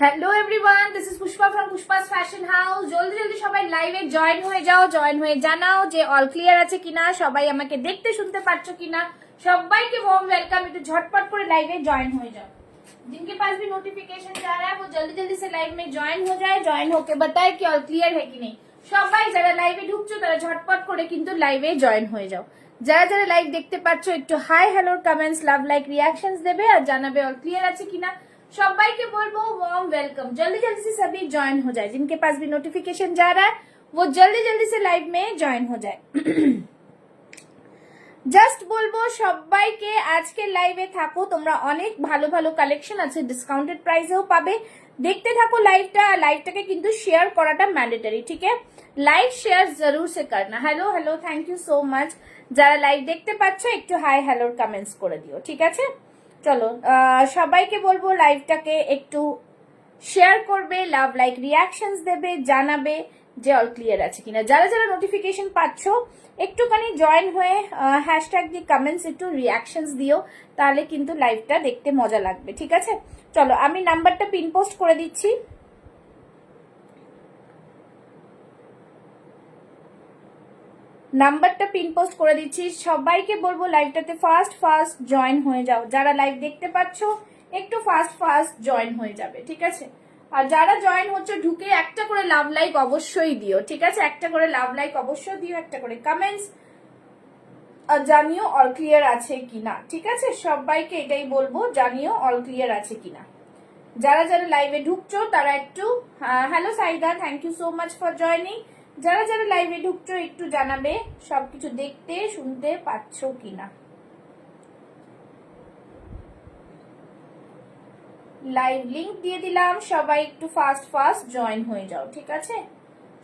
Hello everyone, this is Pushpa from Pushpa's fashion house. জলদি জলদি সবাই লাইভে জয়েন হয়ে যাও, জয়েন হয়ে জানাও যে অল ক্লিয়ার আছে কিনা, সবাই আমাকে দেখতে শুনতে পাচ্ছ কিনা। সবাইকে वार्म वेलकम। একটু ঝটপট করে লাইভে জয়েন হয়ে যাও। जिनके पास भी नोटिफिकेशन जा रहा है वो जल्दी जल्दी से लाइव में ज्वाइन हो जाए, ज्वाइन होके बताए कि ऑल क्लियर है कि नहीं। সবাই যারা লাইভে ঢুকছো তারা ঝটপট করে কিন্তু লাইভে জয়েন হয়ে যাও। যারা যারা লাইভ দেখতে পাচ্ছ একটু hi hello comments love like reactions দেবে আর জানাবে অল ক্লিयर আছে কিনা। সবাইকে বলবো वार्म वेलकम। जल्दी जल्दी से सभी ज्वाइन हो जाए। जिनके पास भी नोटिफिकेशन जा रहा है वो जल्दी जल्दी से लाइव में ज्वाइन हो जाए। জাস্ট বলবো সবাইকে আজকে লাইভে থাকো, তোমরা অনেক ভালো ভালো কালেকশন আছে, ডিসকাউন্টেড প্রাইসেও পাবে। দেখতে থাকো লাইভটা। লাইভটাকে কিন্তু শেয়ার করাটা ম্যান্ডেটরি, ঠিক আছে? লাইক শেয়ার জরুর সে করনা। Hello hello, thank you so much. যারা লাইভ দেখতে পাচ্ছ একটু হাই হ্যালোর কমেন্টস করে দিও, ঠিক আছে? চলো সবাইকে বলবো লাইভটাকে একটু শেয়ার করবে, লাভ লাইক রিঅ্যাকশনস দেবে, জানাবে যে অল ক্লিয়ার আছে কিনা। যারা যারা নোটিফিকেশন পাচ্ছ একটুখানি জয়েন হয়ে হ্যাশট্যাগ দিয়ে কমেন্টস একটু রিঅ্যাকশনস দিও, তাহলে কিন্তু লাইভটা দেখতে মজা লাগবে, ঠিক আছে? চলো আমি নাম্বারটা পিন পোস্ট করে দিচ্ছি। নাম্বারটা পিন পোস্ট করে দিচ্ছি। সবাইকে বলবো লাইভটাতে ফার্স্ট ফার্স্ট জয়েন হয়ে যাও। যারা লাইভ দেখতে পাচ্ছ একটু ফার্স্ট ফার্স্ট জয়েন হয়ে যাবে, ঠিক আছে? আর যারা জয়েন হচ্ছে ঢুকে একটা করে লাভ লাইক অবশ্যই দিও, ঠিক আছে? একটা করে লাভ লাইক অবশ্যই দিও, একটা করে কমেন্টস জানিও অল ক্লিয়ার আছে কিনা, ঠিক আছে? সবাইকে এটাই বলবো, জানিও অল ক্লিয়ার আছে কিনা। যারা যারা লাইভে ঢুকছো তারা একটু hello Saida, thank you so much for joining. যারা যারা লাইভে ঢুকছো একটু জানাবে সবকিছু দেখতে শুনতে পাচ্ছ কিনা। লাইভ লিংক দিয়ে দিলাম, সবাই একটু ফাস্ট ফাস্ট জয়েন হয়ে যাও, ঠিক আছে?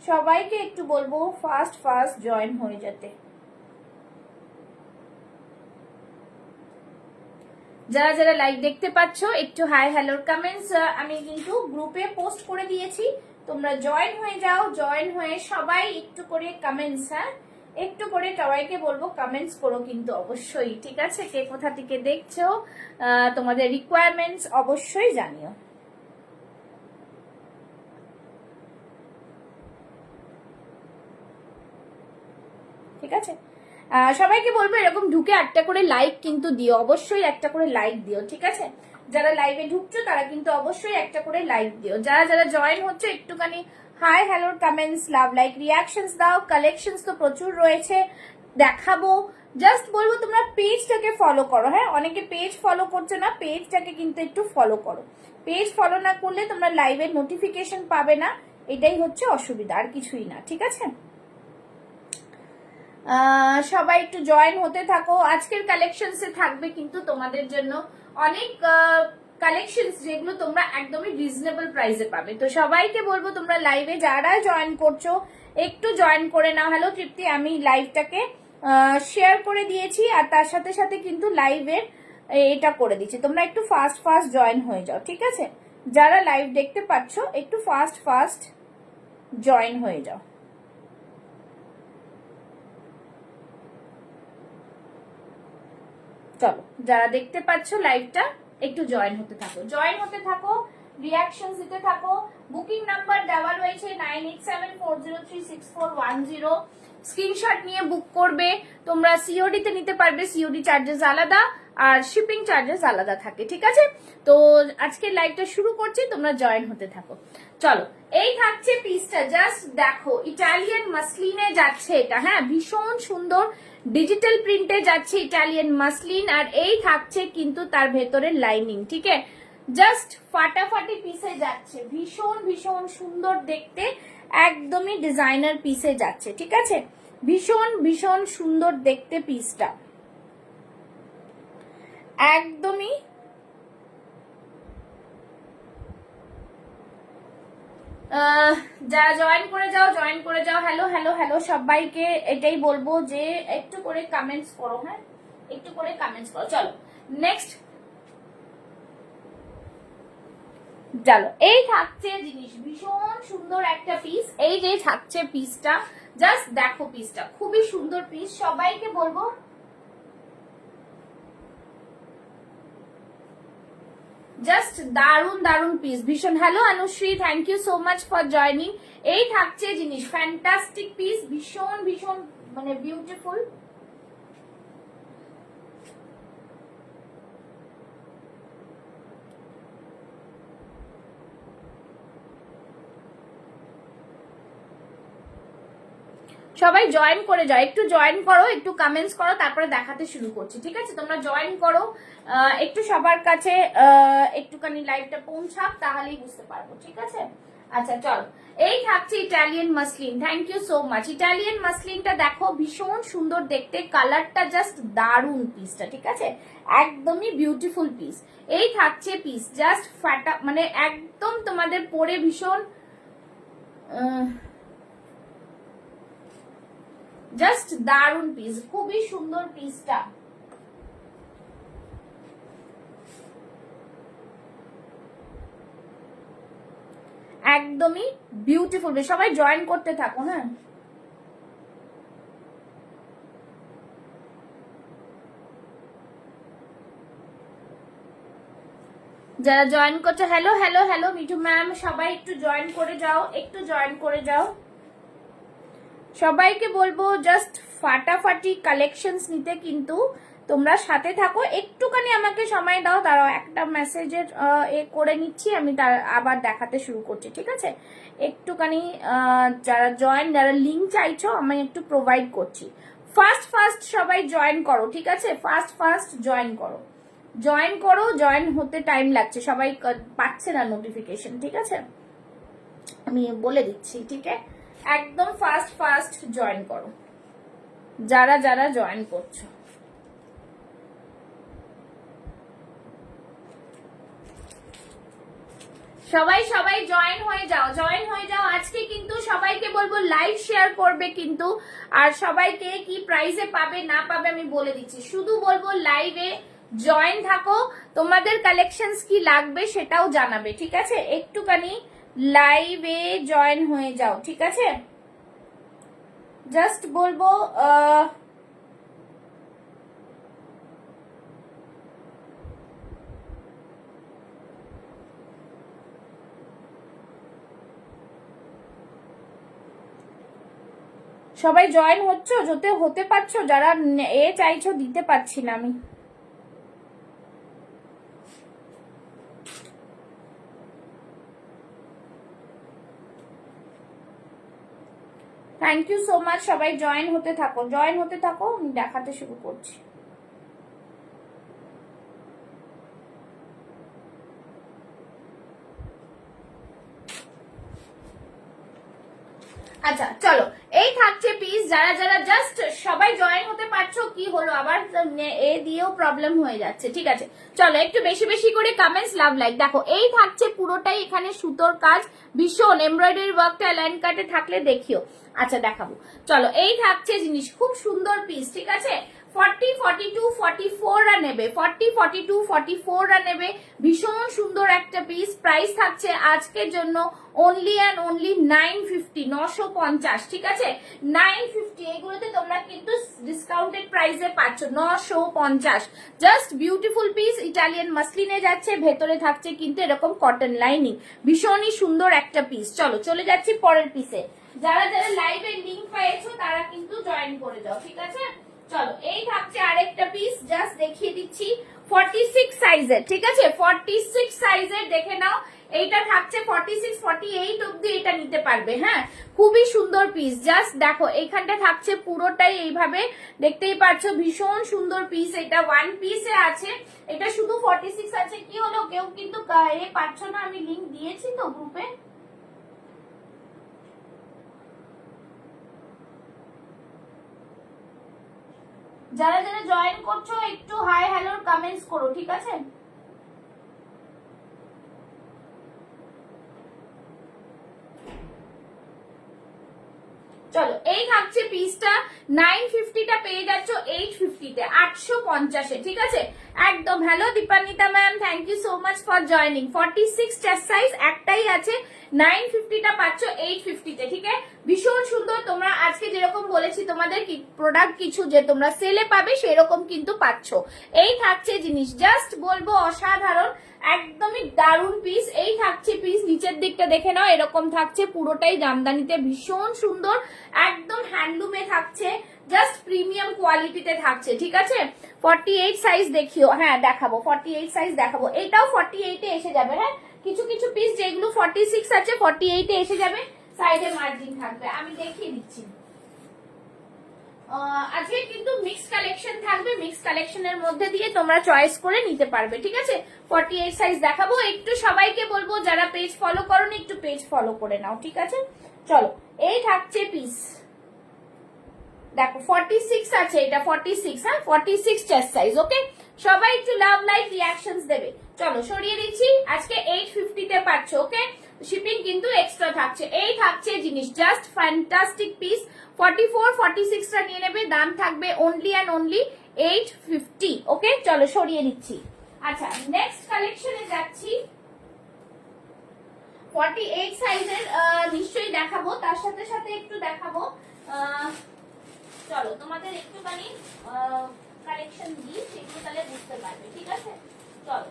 সবাইকে একটু বলবো ফাস্ট ফাস্ট জয়েন হয়ে যেতে। যারা যারা লাইভ দেখতে পাচ্ছ একটু হাই হ্যালোর কমেন্টস আমি কিন্তু গ্রুপে পোস্ট করে দিয়েছি, তোমরা জয়েন হয়ে যাও। জয়েন হয়ে সবাই একটু করে কমেন্টস, হ্যাঁ একটু করে সবাইকে বলবো কমেন্টস করো কিন্তু অবশ্যই, ঠিক আছে? কে কোথা থেকে দেখছো তোমাদের রিকোয়ারমেন্টস অবশ্যই জানিও, ঠিক আছে? সবাইকে বলবো এরকম ঢুকে একটা করে লাইক কিন্তু দিও, অবশ্যই একটা করে লাইক দিও, ঠিক আছে? যারা লাইভে ঢুকছো তারা কিন্তু অবশ্যই একটা করে লাইক দিও। যারা যারা জয়েন হচ্ছে একটুখানি হাই হ্যালোর কমেন্টস লাভ লাইক রিঅ্যাকশনস দাও। কালেকশনস তো প্রচুর রয়েছে, দেখাবো। জাস্ট বলবো তোমরা পেজটাকে ফলো করো, হ্যাঁ? অনেকে পেজ ফলো করছো না, পেজটাকে কিন্তু একটু ফলো করো। পেজ ফলো না করলে তোমরা লাইভের নোটিফিকেশন পাবে না, এটাই হচ্ছে অসুবিধা, আর কিছুই না, ঠিক আছে? সবাই একটু জয়েন হতে থাকো। আজকের কালেকশনসে থাকবে কিন্তু তোমাদের জন্য অনেক কালেকশনস যেগুলো তোমরা একদমই রিজনেবল প্রাইসে পাবে। তো সবাইকে বলবো তোমরা লাইভে যারা জয়েন করছো একটু জয়েন করে নাও। হ্যালো তৃপ্তি, আমি লাইভটাকে শেয়ার করে দিয়েছি আর তার সাথে সাথে কিন্তু লাইভের এটা করে দিচ্ছি। তোমরা একটু ফাস্ট ফাস্ট জয়েন হয়ে যাও, ঠিক আছে? যারা লাইভ দেখতে পাচ্ছ একটু ফাস্ট ফাস্ট জয়েন হয়ে যাও। চলো যারা দেখতে পাচ্ছ লাইভটা একটু জয়েন হতে থাকো, জয়েন হতে থাকো, রিঅ্যাকশন দিতে থাকো। বুকিং নাম্বার দেওয়া রয়েছে 9874036410। স্ক্রিনশট নিয়ে বুক করবে। তোমরা সিওডি তে নিতে পারবে, সিওডি চার্জেস আলাদা আর শিপিং চার্জেস আলাদা থাকে, ঠিক আছে? তো আজকে লাইভটা শুরু করছি, তোমরা জয়েন হতে থাকো। চলো এই থাকছে পিসটা, জাস্ট দেখো ইটালিয়ান মাসলিনে যাচ্ছে এটা, হ্যাঁ ভীষণ সুন্দর ডিজিটাল প্রিন্টে যাচ্ছে ইটালিয়ান মাসলিন। আর এই থাকছে কিন্তু তার ভেতরে লাইনিং, ঠিক আছে? জাস্ট ফাটাফাটি পিসে যাচ্ছে, ভীষণ ভীষণ সুন্দর দেখতে, একদমই ডিজাইনার পিসে যাচ্ছে, ঠিক আছে? ভীষণ ভীষণ সুন্দর দেখতে পিসটা, একদমই যারা জয়েন করে যাও জয়েন করে যাও। হ্যালো হ্যালো হ্যালো সবাইকে এটাই বলবো যে একটু করে কমেন্টস করো, হ্যাঁ একটু করে কমেন্টস করো। চলো নেক্সট, চলো এই থাকছে জিনিস, ভীষণ সুন্দর একটা পিস। এই যে থাকছে পিসটা, জাস্ট দেখো পিসটা খুবই সুন্দর পিস। সবাইকে বলবো জাস্ট দারুন দারুন পিস, ভীষণ। Hello Anushree, thank you so much for joining. এই থাকছে জিনিস, ফ্যান্টাস্টিক পিস, ভীষণ ভীষণ মানে বিউটিফুল। সবাই জয়েন করে যাও, একটু জয়েন করো, একটু কমেন্টস করো, তারপরে দেখাতে শুরু করছি, ঠিক আছে? তোমরা জয়েন করো, একটু সবার কাছে একটুখানি লাইভটা পৌঁছাক, তাহলেই বুঝতে পারবো, ঠিক আছে? আচ্ছা চলো, এই থাকছে Italian muslin. Thank you so much. Italian মাসলিনটা দেখো, ভীষণ সুন্দর দেখতে, কালারটা জাস্ট দারুন পিসটা, ঠিক আছে? একদমই বিউটিফুল পিস। এই থাকছে পিস, জাস্ট ফাটা, মানে একদম তোমাদের পরে ভীষণ জাস্ট দারুন পিস, খুবই সুন্দর পিসটা। একদমই বিউটিফুল। সবাই জয়েন করতে থাকো, হ্যাঁ? যারা জয়েন করছো, hello hello hello Mithu ma'am, সবাই একটু জয়েন করে যাও, একটু জয়েন করে যাও। সবাইকে বলবো জাস্ট ফাটাফাটি কালেকশনস নিতে, কিন্তু তোমরা সাথে থাকো, একটুখানি আমাকে সময় দাও, তারাও একটা মেসেজের এ করে নিচ্ছি আমি, তার আবার দেখাতে শুরু করছি, ঠিক আছে? একটুখানি যারা জয়েন, যারা লিঙ্ক চাইছো আমি একটু প্রোভাইড করছি। ফার্স্ট ফার্স্ট সবাই জয়েন করো, ঠিক আছে? ফার্স্ট ফার্স্ট জয়েন করো, জয়েন করো। জয়েন হতে টাইম লাগছে, সবাই পাচ্ছে না নোটিফিকেশন, ঠিক আছে? আমি বলে দিচ্ছি, ঠিক আছে? একদম ফার্স্ট ফার্স্ট জয়েন করো, যারা যারা জয়েন করছো। সবাই সবাই জয়েন হয়ে যাও, জয়েন হয়ে যাও। আজকে কিন্তু সবাইকে বলবো লাইভ শেয়ার করবে কিন্তু, আর সবাইকে কি প্রাইসে পাবে না পাবে আমি বলে দিচ্ছি, শুধু বলবো লাইভে জয়েন থাকো, তোমাদের কালেকশনস কি লাগবে সেটাও জানাবে, ঠিক আছে? একটুখানি লাইভে জয়েন হয়ে যাও, ঠিক আছে? জাস্ট বলবো সবাই জয়েন হচ্ছ, যতে হতে পারছো, যারা এ চাইছো দিতে পারছি না আমি। থ্যাংক ইউ সো মাচ, সবাই জয়েন হতে থাকো, জয়েন হতে থাকো, আমি দেখাতে শুরু করছি। আচ্ছা চলো, এই থাকছে পিস, যারা যারা জাস্ট সবাই জয়েন হতে পারছো, কি হলো আবার এ দিয়েও প্রবলেম হয়ে যাচ্ছে, ঠিক আছে? চলো একটু বেশি বেশি করে কমেন্টস, লাভ লাইক। দেখো এই থাকছে পুরোটাই এখানে সুতোর কাজ, ভীষণ এমব্রয়ডারি ওয়ার্কটা অ্যালাইন কাটে থাকলে দেখিও। আচ্ছা দেখাবো, চলো। এই থাকছে জিনিস, খুব সুন্দর পিস, ঠিক আছে? 40, 42, 44 রা নেবে, 40, 42, 44 রা নেবে, ভীষণ সুন্দর একটা পিস। প্রাইস থাকছে আজকের জন্য অনলি অ্যান্ড অনলি 950, 950, ঠিক আছে? 950, এগুলোতে তোমরা কিন্তু ডিসকাউন্টেড প্রাইসে পাচ্ছ 950। জাস্ট বিউটিফুল পিস, ইটালিয়ান মাসলিনে যাচ্ছে, ভেতরে থাকছে কিন্তু এরকম কটন লাইনিং, ভীষণই সুন্দর একটা পিস। চলো চলে যাচ্ছি পরের পিসে। যারা যারা লাইভের লিংক পেয়েছো তারা কিন্তু জয়েন করে যাও, ঠিক আছে? চলো এই থাকছে আরেকটা পিস, জাস্ট দেখিয়ে দিচ্ছি, 46 সাইজের, ঠিক আছে? 46 সাইজের, দেখে নাও। এইটা থাকছে 46, 48 অব্দি এটা নিতে পারবে, হ্যাঁ? খুবই সুন্দর পিস, জাস্ট দেখো এইখানটা থাকছে পুরোটাই এইভাবে, দেখতেই পাচ্ছ, ভীষণ সুন্দর পিস। এটা ওয়ান পিসে আছে, এটা শুধু 46 আছে। কি হলো, কেউ কিন্তু এ পাচ্ছ না, আমি লিংক দিয়েছি তো গ্রুপে। যারা যারা জয়েন করছো একটু হাই হ্যালোর কমেন্টস করো, ঠিক আছে? চলো এই থাকছে পিসটা, 950 টা পেয়ে যাচ্ছ 850 তে, 850 এ, ঠিক আছে? একদম। Hello Dipanwita ma'am, thank you so much for joining. 46 chest size একটাই আছে, 950টা পাচ্ছ 850 তে, ঠিক আছে? ভীষণ সুন্দর। তোমরা আজকে যেরকম বলেছি তোমাদের কি প্রোডাক্ট কিছু যে তোমরা সেলে পাবে সেরকম কিন্তু পাচ্ছ। এই থাকছে জিনিস, জাস্ট বলবো অসাধারণ, একদমই দারুণ পিস। এই থাকছে পিস, নিচের দিকটা দেখে নাও, এরকম থাকছে পুরোটাই জামদানিতে, ভীষণ সুন্দর, একদম হ্যান্ডলুমে থাকছে, জাস্ট প্রিমিয়াম কোয়ালিটিতে থাকছে, ঠিক আছে? 48 সাইজ দেখিও, হ্যাঁ দেখাবো, 48 সাইজ দেখাবো। এটাও 48 এ এসে যাবে, হ্যাঁ কিছু কিছু পিস যেগুলো 46 আছে 48 এ এসে যাবে, সাইডে মার্জিন থাকবে, আমি দেখিয়ে দিচ্ছি। আজকে কিন্তু মিক্স কালেকশন থাকবে, মিক্স কালেকশনের মধ্যে দিয়ে তোমরা চয়েস করে নিতে পারবে, ঠিক আছে? 48 সাইজ দেখাবো। একটু সবাইকে বলবো যারা পেজ ফলো করোনি একটু পেজ ফলো করে নাও, ঠিক আছে? চলো, এই থাকছে পিস, দেখো 46 আছে, এটা 46, হ্যাঁ 46 চেস্ট সাইজ। ওকে, সবাই একটু লাভ লাইক রিঅ্যাকশনস দেবে। চলো সরিয়ে দিচ্ছি, আজকে 850 তে পাচ্ছ, ওকে? শিপিং কিন্তু এক্সট্রা থাকছে। এই থাকছে জিনিস, জাস্ট ফ্যান্টাস্টিক পিস। 44 46 টা নিয়ে নেবে, দাম থাকবে অনলি অ্যান্ড অনলি 850। ওকে, চলো সরিয়ে দিচ্ছি। আচ্ছা, নেক্সট কালেকশনে যাচ্ছি। 48 সাইজের নিশ্চয়ই দেখাবো, তার সাথে সাথে একটু দেখাবো, চলো তোমাদের একটুখানি কালেকশন দিই, সেগুলো তাহলে বুঝতে পারবে, ঠিক আছে? চলো,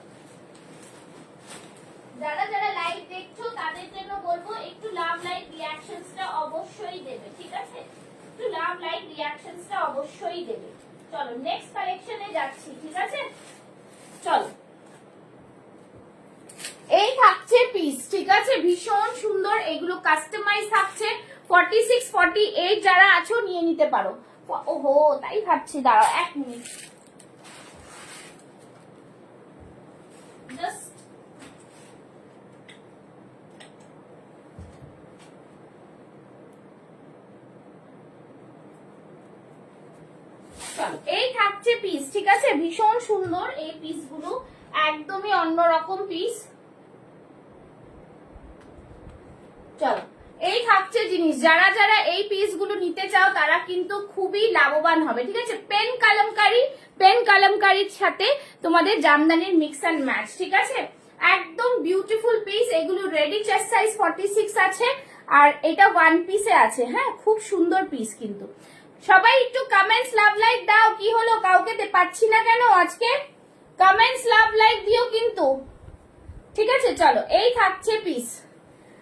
যারা যারা লাইভ দেখছো তাদের জন্য বলবো একটু লাভ লাইক রিঅ্যাকশনসটা অবশ্যই দেবে, ঠিক আছে? একটু লাভ লাইক রিঅ্যাকশনসটা অবশ্যই দেবে। চলো নেক্সট কালেকশনে যাচ্ছি, ঠিক আছে? চলো, এই থাকছে পিস, ঠিক আছে? ভীষণ সুন্দর, এগুলো কাস্টমাইজ থাকছে। 46 48 যারা আছো নিয়ে নিতে পারো। ওহো, তাই ভাবছি, দাঁড়াও 1 মিনিট, জাস্ট এই থাকছে পিস, ঠিক আছে? ভীষণ সুন্দর এই পিসগুলো, একদমই অন্যরকম পিস। চলো, এই থাকছে জিনিস, যারা যারা এই পিসগুলো নিতে চাও তারা কিন্তু খুবই লাভবান হবে, ঠিক আছে? পেন কালামকারির সাথে তোমাদের জামদানির মিক্স অ্যান্ড ম্যাচ, ঠিক আছে? একদম বিউটিফুল পিস। এগুলো রেডি চেস্ট সাইজ 46 আছে, আর এটা ওয়ান পিসে আছে, হ্যাঁ খুব সুন্দর পিস কিন্তু। সবাই একটু কমেন্টস লাভ লাইক দাও। কি হলো, কাউকে পাচ্ছি না কেন আজকে? কমেন্টস লাভ লাইক দিও কিন্তু, ঠিক আছে? চলো, এই থাকছে পিস,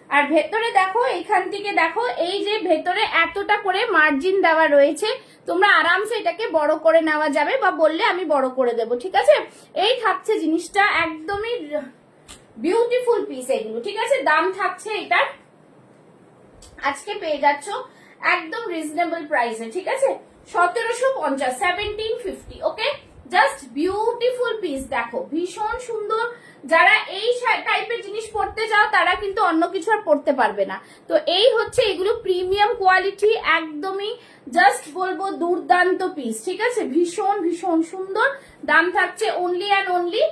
আর ভেতরে দেখো, এইখান থেকে দেখো, এই যে ভেতরে এতটা করে মার্জিন দেওয়া রয়েছে, তোমরা আরামসে এটাকে বড় করে নেওয়া যাবে, বা বললে আমি বড় করে দেব, ঠিক আছে? এই থাকছে জিনিসটা, একদমই বিউটিফুল পিস এগুলো, ঠিক আছে? দাম থাকছে এটার, আজকে পেয়ে যাচ্ছ একদম রিজনেবল প্রাইসে, ঠিক আছে? 1750, 1750। ওকে, জাস্ট বিউটিফুল পিস, দেখো ভীষণ সুন্দর। যারা এই টাইপের জিনিস পড়তে চাও তারা কিন্তু অন্য কিছু আর পড়তে পারবে না। তো এই হচ্ছে, এগুলো প্রিমিয়াম কোয়ালিটি, একদমই জাস্ট বলবো দুর্দান্ত পিস, ঠিক আছে? ভীষণ ভীষণ সুন্দর। দাম থাকছে অনলি অ্যান্ড অনলি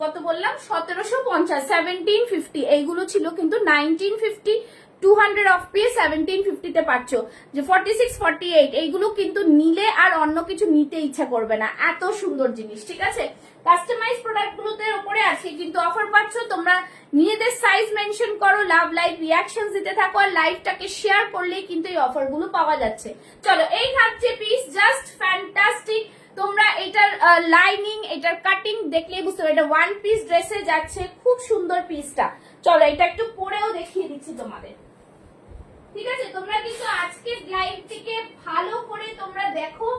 কত বললাম, 1750, 1750। এইগুলো ছিল কিন্তু 1950, 200 অফ পিস 1750 তে পাচ্ছ। যে 46 48 এইগুলো কিন্তু নিলে আর অন্য কিছু নিতে ইচ্ছা করবে না, এত সুন্দর জিনিস, ঠিক আছে? কাস্টমাইজ প্রোডাক্ট গুলোতে উপরে আছে কিন্তু অফার পাচ্ছ। তোমরা নিজেদের সাইজ মেনশন করো, লাভ লাইক রিঅ্যাকশন দিতে থাকো, আর লাইভটাকে শেয়ার করলেই কিন্তু এই অফার গুলো পাওয়া যাচ্ছে। চলো, এই থাকছে পিস, জাস্ট ফ্যান্টাস্টিক। তোমরা এটার লাইনিং, এটার কাটিং দেখলেই বুঝতে পারো, এটা ওয়ান পিস ড্রেসে যাচ্ছে, খুব সুন্দর পিসটা। চলো, এটা একটু পরেও দেখিয়ে দিচ্ছি তোমাদের, ঠিক আছে? তোমরা কিন্তু আজকে লাইভটিকে ভালো করে তোমরা দেখো,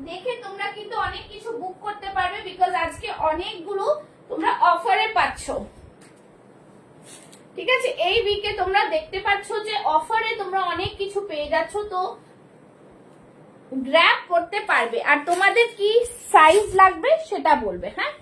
দেখে তোমরা কিন্তু অনেক কিছু বুক করতে পারবে, বিকজ আজকে অনেকগুলো তোমরা অফারে পাচ্ছ, ঠিক আছে? এই উইকে তোমরা দেখতে পাচ্ছ যে অফারে তোমরা অনেক কিছু পেয়ে যাচ্ছ, তো গ্র্যাব করতে পারবে। আর তোমাদের কি সাইজ লাগবে সেটা বলবে, হ্যাঁ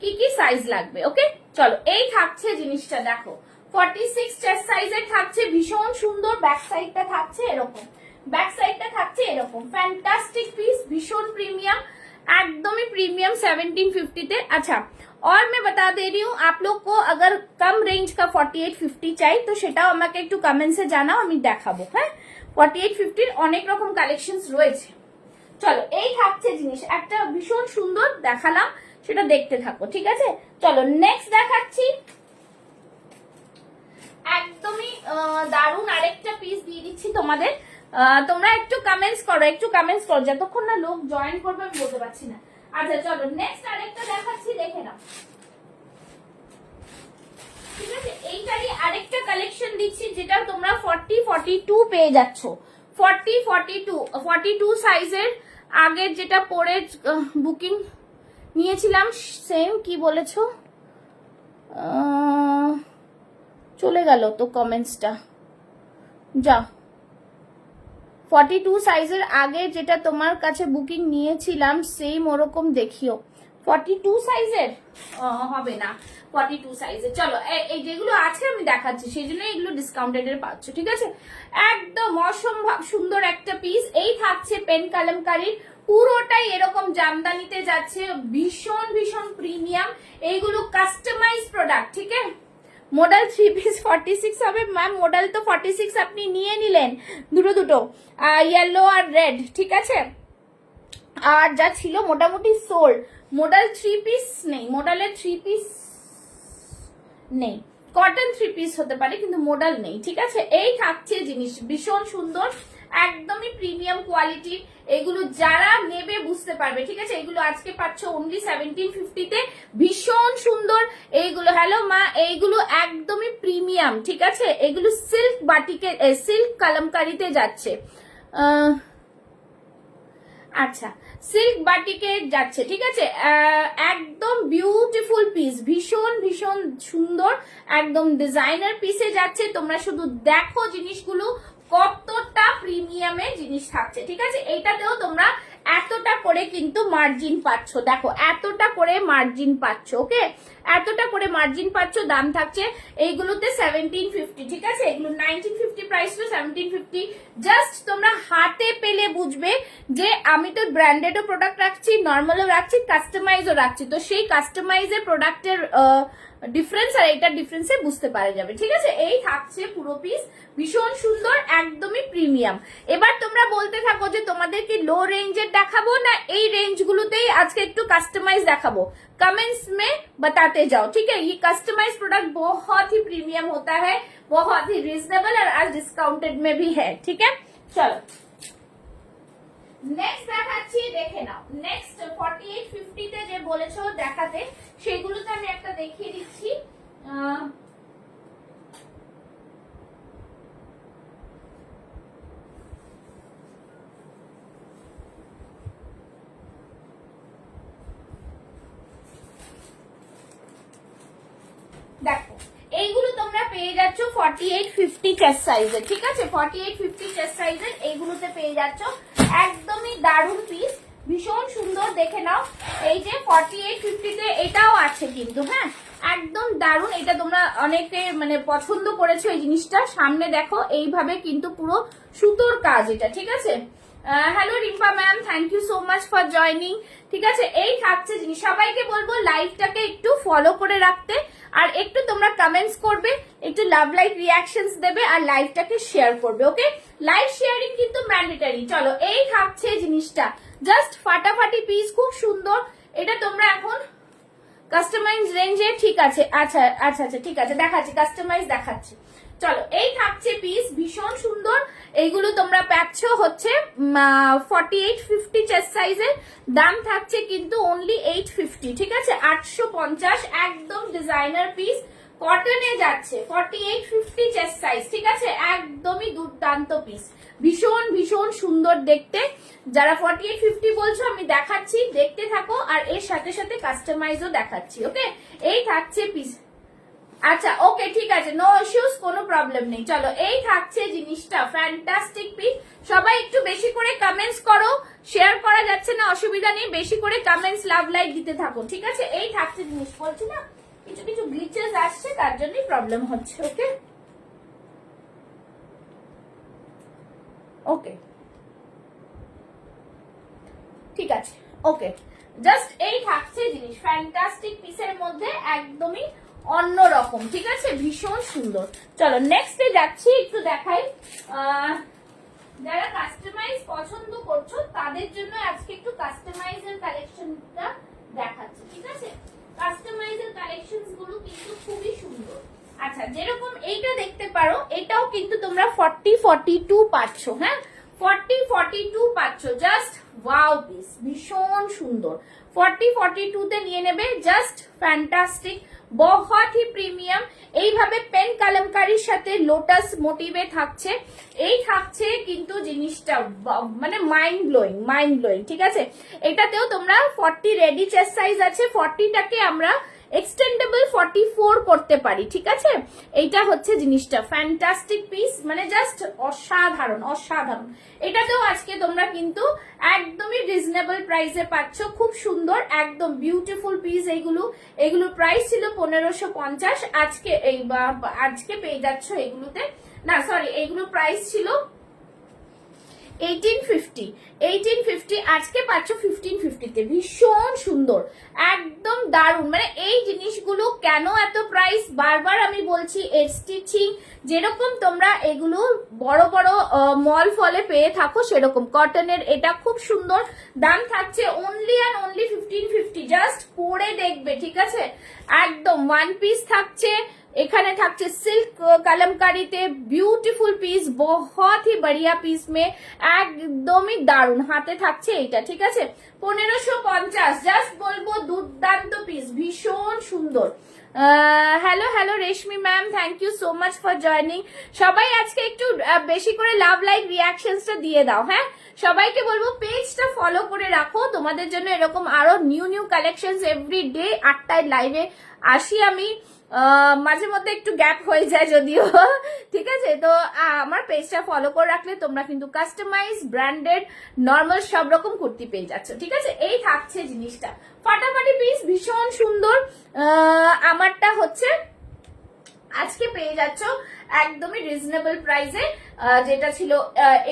কি কি সাইজ লাগবে। ওকে, চলো, এই থাকছে জিনিসটা, দেখো 46 চেস্ট সাইজের থাকছে, ভীষণ সুন্দর। ব্যাক সাইডটা থাকছে এরকম, बैक साइडটা থাকছে এরকম, ফ্যান্টাস্টিক পিস, ভীষণ প্রিমিয়াম, एकदमी प्रीमियम 1750 তে। अच्छा, और मैं बता दे रही हूँ आप लोग को, अगर कम रेंज का 4850 চাই তো সেটাও আমাকে একটু কমেন্টসে জানাও, আমি দেখাবো। হ্যাঁ, 4850 অনেক রকম কালেকশনস রয়েছে, চলো এই থাকছে জিনিস, একটা ভীষণ সুন্দর দেখালাম, সেটা দেখতে থাকো, ঠিক আছে? চলো নেক্সট দেখাচ্ছি, একদমই দারুণ আরেকটা পিস দিয়ে দিচ্ছি তোমাদের। তোমরা একটু কমেন্টস করো, যতক্ষণ না লোক জয়েন করবে আমি বলতে পারছি না। আচ্ছা চলো নেক্সট আরেকটা দেখাচ্ছি, দেখে নাও, ঠিক আছে? এইটারই আরেকটা কালেকশন দিচ্ছি, যেটা তোমরা 40-42 পেয়ে যাচ্ছ। 40-42 সাইজের আগের যেটা পরে বুকিং নিয়েছিলাম, সেম কি বলেছো, চলে গেল তো কমেন্টসটা, যা 42 সাইজের আগে যেটা তোমার কাছে বুকিং নিয়েছিলাম সেম ওরকম দেখিও। 42 সাইজের হবে না, 42 সাইজের। চলো এই যেগুলো আছে আমি দেখাচ্ছি, সেই জন্য এগুলো ডিসকাউন্টেড এর পাচ্ছ, ঠিক আছে? একদম অসম্ভব সুন্দর একটা পিস। এই থাকছে পেন কালামকারীর, পুরোটাই এরকম জামদানিতে যাচ্ছে, ভীষণ ভীষণ প্রিমিয়াম। এইগুলো কাস্টমাইজ প্রোডাক্ট, ঠিক আছে? মডেল 3 পিস 46 হবে ম্যাম, মডেল তো 46 আপনি নিয়ে নিলেন দুটো ইয়েলো আর রেড, ঠিক আছে? আর যা ছিল মোটামুটি সোল্ড। মডেল 3 পিস নেই, মডেলের 3 পিস নেই, কটন 3 পিস হতে পারে কিন্তু মডেল নেই, ঠিক আছে? এই থাকছে জিনিস, ভীষণ সুন্দর, একদমই প্রিমিয়াম কোয়ালিটি। এগুলো যারা নেবে বুঝতে পারবে, ঠিক আছে? এগুলো আজকে পাচ্ছ অনলি 1750 তে, ভীষণ সুন্দর এইগুলো। হ্যালো মা, এইগুলো একদমই প্রিমিয়াম, ঠিক আছে? এগুলো সিল্ক বাটিকে, সিল্ক কালামকারিতে যাচ্ছে। আচ্ছা, সিল্ক বাটিকে যাচ্ছে, ঠিক আছে? একদম বিউটিফুল পিস, ভীষণ ভীষণ সুন্দর, একদম ডিজাইনার পিসে যাচ্ছে। তোমরা শুধু দেখো জিনিসগুলো কতটা প্রিমিয়ামের জিনিস থাকছে, ঠিক আছে? এইটাতেও তোমরা এতটা করে কিন্তু মার্জিন পাচ্ছ, দেখো এতটা করে মার্জিন পাচ্ছ, ওকে? এতটা করে মার্জিন পাচ্ছ। দাম থাকছে এইগুলোতে 1750, ঠিক আছে? এগুলো 1950 প্রাইস তো 1750। জাস্ট তোমরা হাতে পেলে বুঝবে যে আমি তো ব্র্যান্ডেডও প্রোডাক্ট রাখছি, নর্মালও রাখছি, কাস্টমাইজও রাখছি, তো সেই কাস্টমাইজের প্রোডাক্টের ডিফারেন্স আর এইটার ডিফারেন্সে বুঝতে পারা যাবে, ঠিক আছে? এই থাকছে পুরো পিস, ভীষণ সুন্দর, একদমই প্রিমিয়াম। এবার তোমরা বলতে থাকো যে তোমাদের কি লো রেঞ্জের দেখাবো না এই রেঞ্জ গুলোতেই আজকে একটু কাস্टमाइज দেখাবো, कमेंट्स में बताते जाओ, ठीक है? ये कस्टमाइज प्रोडक्ट बहुत ही प्रीमियम होता है, बहुत ही रिजनेबल और आज डिस्काउंटेड में भी है, ठीक है? चलो নেক্সট দেখাচ্ছি, দেখে নাও। নেক্সট 4850 তে যে বলেছো দেখাতে, সেগুলোতে আমি একটা দেখিয়ে দিচ্ছি। দেখো এইগুলো তোমরা পেয়ে যাচ্ছ 4850 চেস্ট সাইজের, ঠিক আছে? 4850 চেস্ট সাইজের এইগুলোতে পেয়ে যাচ্ছ, একদমই দারুণ পিস, ভীষণ সুন্দর, দেখে নাও। এই যে 4850 তে এটাও আছে কিন্তু, হ্যাঁ একদম দারুণ। এটা তোমরা অনেকে মানে পছন্দ করেছো এই জিনিসটা, সামনে দেখো এইভাবে কিন্তু পুরো সুতোর কাজ এটা, ঠিক আছে? Hello Rimpa ma'am, thank you so much for joining, ঠিক আছে? এই থাকছে জিনিস, সবাইকে বলবো লাইভটাকে একটু ফলো করে রাখতে, আর একটু তোমরা কমেন্টস করবে, একটু লাভ লাইক রিয়াকশনস দেবে, আর লাইভটাকে শেয়ার করবে, ওকে? লাইভ শেয়ারিং কিন্তু ম্যান্ডেটরি। চলো এই থাকছে জিনিসটা, জাস্ট ফাটাফাটি পিস, খুব সুন্দর। এটা তোমরা এখন কাস্টমাইজ রেঞ্জে, ঠিক আছে? আচ্ছা আচ্ছা আচ্ছা, ঠিক আছে, দেখাচ্ছি, কাস্টমাইজ দেখাচ্ছি। চলো এই থাকছে পিস, ভীষণ সুন্দর। এইগুলো তোমরা পাচ্ছ হচ্ছে 4850 চেস্ট সাইজের, দাম থাকছে কিন্তু অনলি 850, ঠিক আছে? 850, একদম ডিজাইনার পিস, কটনে যাচ্ছে, 4850 চেস্ট সাইজ, ঠিক আছে? একদমই দুর্দান্ত পিস, ভীষণ ভীষণ সুন্দর দেখতে। যারা 4850 বলছো আমি দেখাচ্ছি, দেখতে থাকো, আর এর সাথে সাথে কাস্টমাইজও দেখাচ্ছি, ওকে? এই থাকছে পিস। আচ্ছা ওকে, ঠিক আছে, নো ইস্যুস, কোনো প্রবলেম নেই। চলো এই থাকছে জিনিসটা, ফ্যান্টাস্টিক পিস। সবাই একটু বেশি করে কমেন্টস করো, শেয়ার করা যাচ্ছে না অসুবিধা নেই, বেশি করে কমেন্টস লাভ লাইক দিতে থাকো, ঠিক আছে? এই থাকছে জিনিস, বলছি না কিছু কিছু গ্লিচেস আসছে, তার জন্যই প্রবলেম হচ্ছে, ওকে? ওকে ঠিক আছে, ওকে। জাস্ট এই থাকছে জিনিস, ফ্যান্টাস্টিক পিসের মধ্যে একদমই অন্যরকম, ঠিক আছে? ভীষণ সুন্দর। চলো নেক্সটে যাচ্ছি, একটু দেখাই। যারা কাস্টমাইজ পছন্দ করছো তাদের জন্য আজকে একটু কাস্টমাইজের কালেকশনটা দেখাচ্ছি, ঠিক আছে? কাস্টমাইজের কালেকশনস গুলো কিন্তু খুবই সুন্দর। আচ্ছা, যেরকম এইটা দেখতে পারো, এটাও কিন্তু তোমরা 40-42 পাচ্ছ, হ্যাঁ 40-42 পাচ্ছ। জাস্ট ওয়াও পিস, ভীষণ সুন্দর। 40-42 তে নিয়ে নেবে, জাস্ট ফ্যান্টাস্টিক, বহুত হি প্রিমিয়াম। এইভাবে পেন কালামকারীর সাথে লোটাস মোটিভে থাকছে, এই থাকছে কিন্তু জিনিসটা মানে মাইন্ড ব্লোয়িং, ঠিক আছে? এটাতেও তোমরা 40 রেডি চেস্ট সাইজ আছে, 40টাকে আমরা এক্সটেন্ডেবল 44 করতে পারি, ঠিক আছে? এইটা হচ্ছে জিনিসটা, ফ্যান্টাস্টিক পিস, মানে জাস্ট অসাধারণ। এটাতেও আজকে তোমরা কিন্তু একদমই রিজনেবল প্রাইসে পাচ্ছ, খুব সুন্দর, একদম বিউটিফুল পিস। এগুলোর প্রাইস ছিল 1550, আজকে পেয়ে যাচ্ছ এগুলোতে, না সরি, এগুলোর প্রাইস ছিল 1850, আজকে পাচ্ছ 1550 তে। ভীষণ সুন্দর, একদম দারুণ। মানে এই জিনিসগুলো কেন এত প্রাইস, বারবার আমি বলছি, এর স্টিচিং যেরকম তোমরা এগুলো বড় বড় মল ফলে পেয়ে থাকো সেরকম। কটনের এটা খুব সুন্দর, দাম থাকছে অনলি অ্যান্ড অনলি 1550। জাস্ট পরে দেখবে, ঠিক আছে? একদম ওয়ান পিস থাকছে, এখানে থাকছে সিল্ক কলমকারিতে বিউটিফুল পিস, বহুত হি বড়িয়া পিস মে, একদমই দারুণ। হাতে থাকছে এইটা, ঠিক আছে? 1550, জাস্ট বলবো দুর্দান্ত পিস, ভীষণ সুন্দর। Hello Reshmi ma'am, thank you so much for joining. সবাই আজকে একটু বেশি করে লাভ লাইক রিয়াকশনসটা দিয়ে দাও, হ্যাঁ? সবাইকে বলবো পেজটা ফলো করে রাখো, তোমাদের জন্য এরকম আরো নিউ কালেকশনস এভরি ডে 8টায় লাইভে আসি আমি। মাঝে মধ্যে একটু গ্যাপ হয়ে যায় যদিও, ঠিক আছে? তো আমার পেজটা ফলো করে রাখলে তোমরা কিন্তু কাস্টমাইজ, ব্র্যান্ডেড, নর্মাল সব রকম কুর্তি পেয়ে যাচ্ছ, ঠিক আছে? এই থাকছে জিনিসটা, ফাটাফাটি পিস, ভীষণ সুন্দর। আমারটা হচ্ছে আজকে পেয়ে যাচ্ছ একদমই রিজনেবল প্রাইসে, যেটা ছিল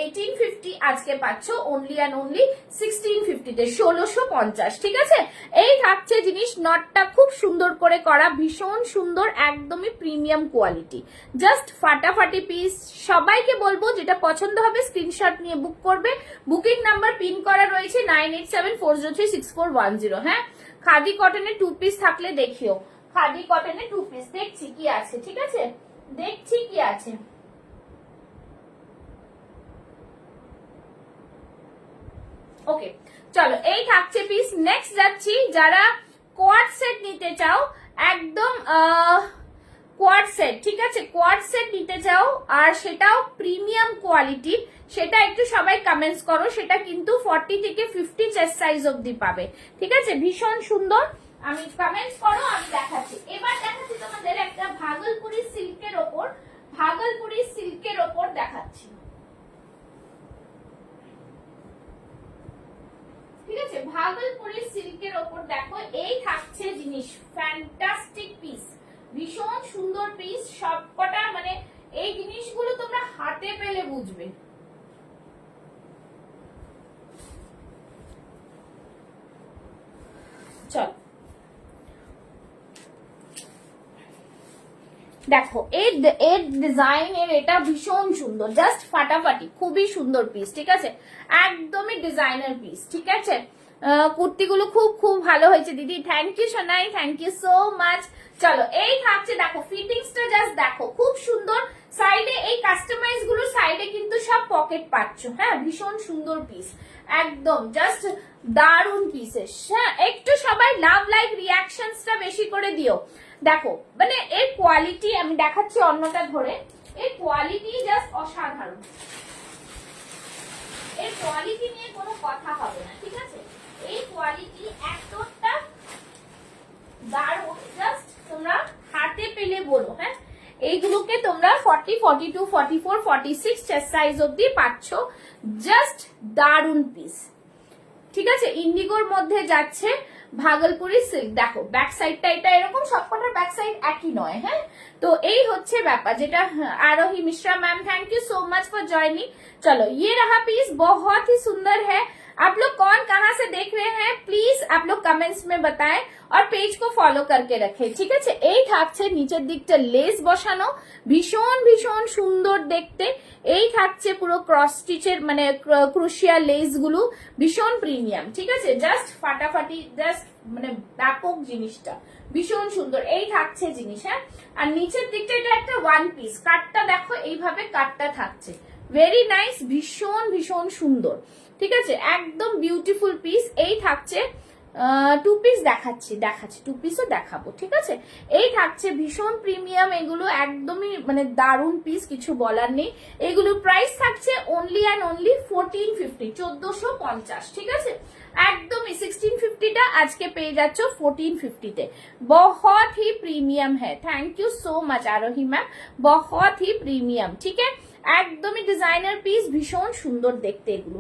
1850, আজকে পাচ্ছ অনলি অ্যান্ড অনলি 1650 তে, 1650, ঠিক আছে? এই থাকছে জিনিস, নটটা খুব সুন্দর করে করা, ভীষণ সুন্দর, একদমই প্রিমিয়াম কোয়ালিটি, জাস্ট ফাটাফাটি পিস। সবাইকে বলবো যেটা পছন্দ হবে স্ক্রিনশট নিয়ে বুক করবে। বুকিং নাম্বার পিন করা রয়েছে 9874036410, হ্যাঁ? খাদি কটনের 2 পিস থাকলে দেখিও, খাদি কটনের 2 পিস দেখছি কি আছে, ঠিক আছে? দেখছি কি আছে। ওকে, চলো, এই থাকছে পিস। নেক্সট যাচ্ছি, যারা কোয়াড সেট নিতে চাও, একদম কোয়াড সেট, ঠিক আছে? কোয়াড সেট নিতে চাও আর সেটাও প্রিমিয়াম কোয়ালিটি, সেটা একটু সবাই কমেন্টস করো। সেটা কিন্তু 40 থেকে 50 চেস্ট সাইজ অবধি পাবে, ঠিক আছে? ভীষণ সুন্দর, আমি কমেন্টস করো, আমি দেখাচ্ছি। এবার দেখাচ্ছি তোমাদের একটা ভাগলপুরি সিল্কের ওপর দেখাচ্ছি, ঠিক আছে? ভাগলপুরি সিল্কের ওপর দেখো, এই থাকছে জিনিস, ফ্যান্টাস্টিক পিস, ভীষণ সুন্দর পিস সবকটা। মানে এই জিনিসগুলো তোমরা হাতে পেলে বুঝবে। চল দেখো, এর ডিজাইনের এটা ভীষণ সুন্দর, জাস্ট ফাটাফাটি, খুবই সুন্দর পিস, ঠিক আছে? একদমই ডিজাইনার পিস, ঠিক আছে? কুর্তিগুলো খুব ভালো হয়েছে দিদি, thank you Sonai, thank you so much. চলো, এই থাকছে, দেখো ফিটিংসটা জাস্ট দেখো, খুব সুন্দর। সাইডে এই কাস্টমাইজ গুলো সাইডে কিন্তু সব পকেট পাচ্ছ, হ্যাঁ? ভীষণ সুন্দর পিস, একদম জাস্ট দারুন পিসেস, হ্যাঁ? একটু সবাই লাভ লাইক রিয়াকশনসটা বেশি করে দিও। দেখো, মানে এর কোয়ালিটি আমি দেখাচ্ছি অন্যটা ধরে, এর কোয়ালিটি জাস্ট অসাধারণ, এর কোয়ালিটি নিয়ে কোনো কথা হবে না, ঠিক আছে? এই কোয়ালিটি এতটা দারুণ, জাস্ট তোমরা হাতে পেলে বলো, হ্যাঁ? এইগুলোকে তোমরা 40, 42, 44, 46 চেস্ট সাইজ অবধি পাচ্ছ, জাস্ট দারুণ পিস, ঠিক আছে? ইন্ডিগোর মধ্যে যাচ্ছে, ভাগলপুরি সিল্ক। দেখো ব্যাক সাইডটা এটা এরকম, সবকটার ব্যাক সাইড একই নয়। হ্যাঁ, তো এই হচ্ছে ব্যাপার যেটা। Aarohi Mishra ma'am thank you so much for joining. चलो ये रहा पीस, बहुत ही सुंदर है। आप लोग कौन कहाँ से देख रहे हैं प्लीज आप लोग कमेंट्स में बताएं और पेज को फॉलो करके रखें, ঠিক আছে। এই থাকছে নিচের দিকটা লেস বসানো, ভীষণ ভীষণ সুন্দর দেখতে। এই থাকছে পুরো ক্রস স্টিচের মানে ক্রুশিয়া লেস গুলো, ভীষণ প্রিমিয়াম, ঠিক আছে। জাস্ট ফাটাফাটি, জাস্ট মানে ব্যাপক জিনিসটা, ভীষণ সুন্দর। এই থাকছে জিনিস। হ্যাঁ, আর নিচের দিকটা এটা একটা ওয়ান পিস, কাটটা দেখো এইভাবে কাটটা থাকছে, ভেরি নাইস, ভীষণ ভীষণ সুন্দর, ঠিক আছে, একদম বিউটিফুল পিস। এই থাকছে টু পিস দেখাচ্ছি টু পিসও দেখাবো, ঠিক আছে। এই থাকছে ভীষণ প্রিমিয়াম, এগুলো একদমই মানে দারুন পিস, কিছু বলার নেই। এগুলো প্রাইস থাকছে অনলি অ্যান্ড অনলি 1450, 1450, ঠিক আছে। একদমই 1650টা আজকে পেয়ে যাচ্ছ 1450 बहुत ही प्रीमियम है। Thank you so much Arohi ma'am, बहुत ही प्रीमियम, ठीक है। একদমই ডিজাইনার পিস, ভীষণ সুন্দর দেখতে এগুলো,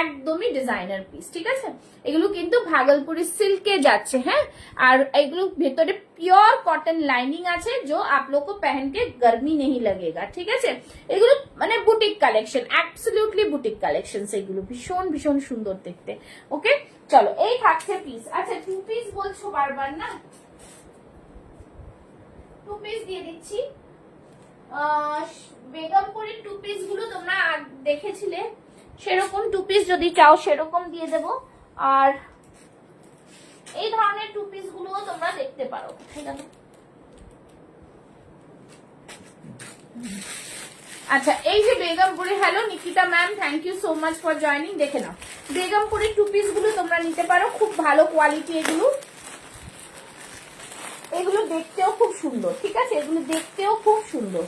একদমই ডিজাইনার পিস, ঠিক আছে। এগুলো কিন্তু ভাগলপুরি সিল্কে যাচ্ছে। হ্যাঁ, আর এগুলো ভেতরে পিওর কটন লাইনিং আছে, जो आप लोग को पहन के गर्मी नहीं लगेगा, ঠিক আছে। এগুলো মানে boutique collection, absolutely boutique collection, এগুলো ভীষণ ভীষণ সুন্দর দেখতে। ওকে, চলো এই থাকছে পিস। আচ্ছা টু পিস বলছো বারবার না, টু পিস দিয়ে দিচ্ছি। বেগমপুরি টু পিস গুলো তোমরা দেখেছিলে, সেরকম টু পিস যদি চাও সেরকম দিয়ে দেব। আর এই ধরনের টু পিস গুলো তোমরা দেখতে পারো, ঠিক আছে। আচ্ছা এই যে Begumpuri, hello Nikita ma'am, thank you so much for joining. দেখে নাও বেগমপুরি টু পিস গুলো তোমরা নিতে পারো, খুব ভালো কোয়ালিটি এগুলো। এগুলো দেখতেও খুব সুন্দর, ঠিক আছে, এগুলো দেখতেও খুব সুন্দর।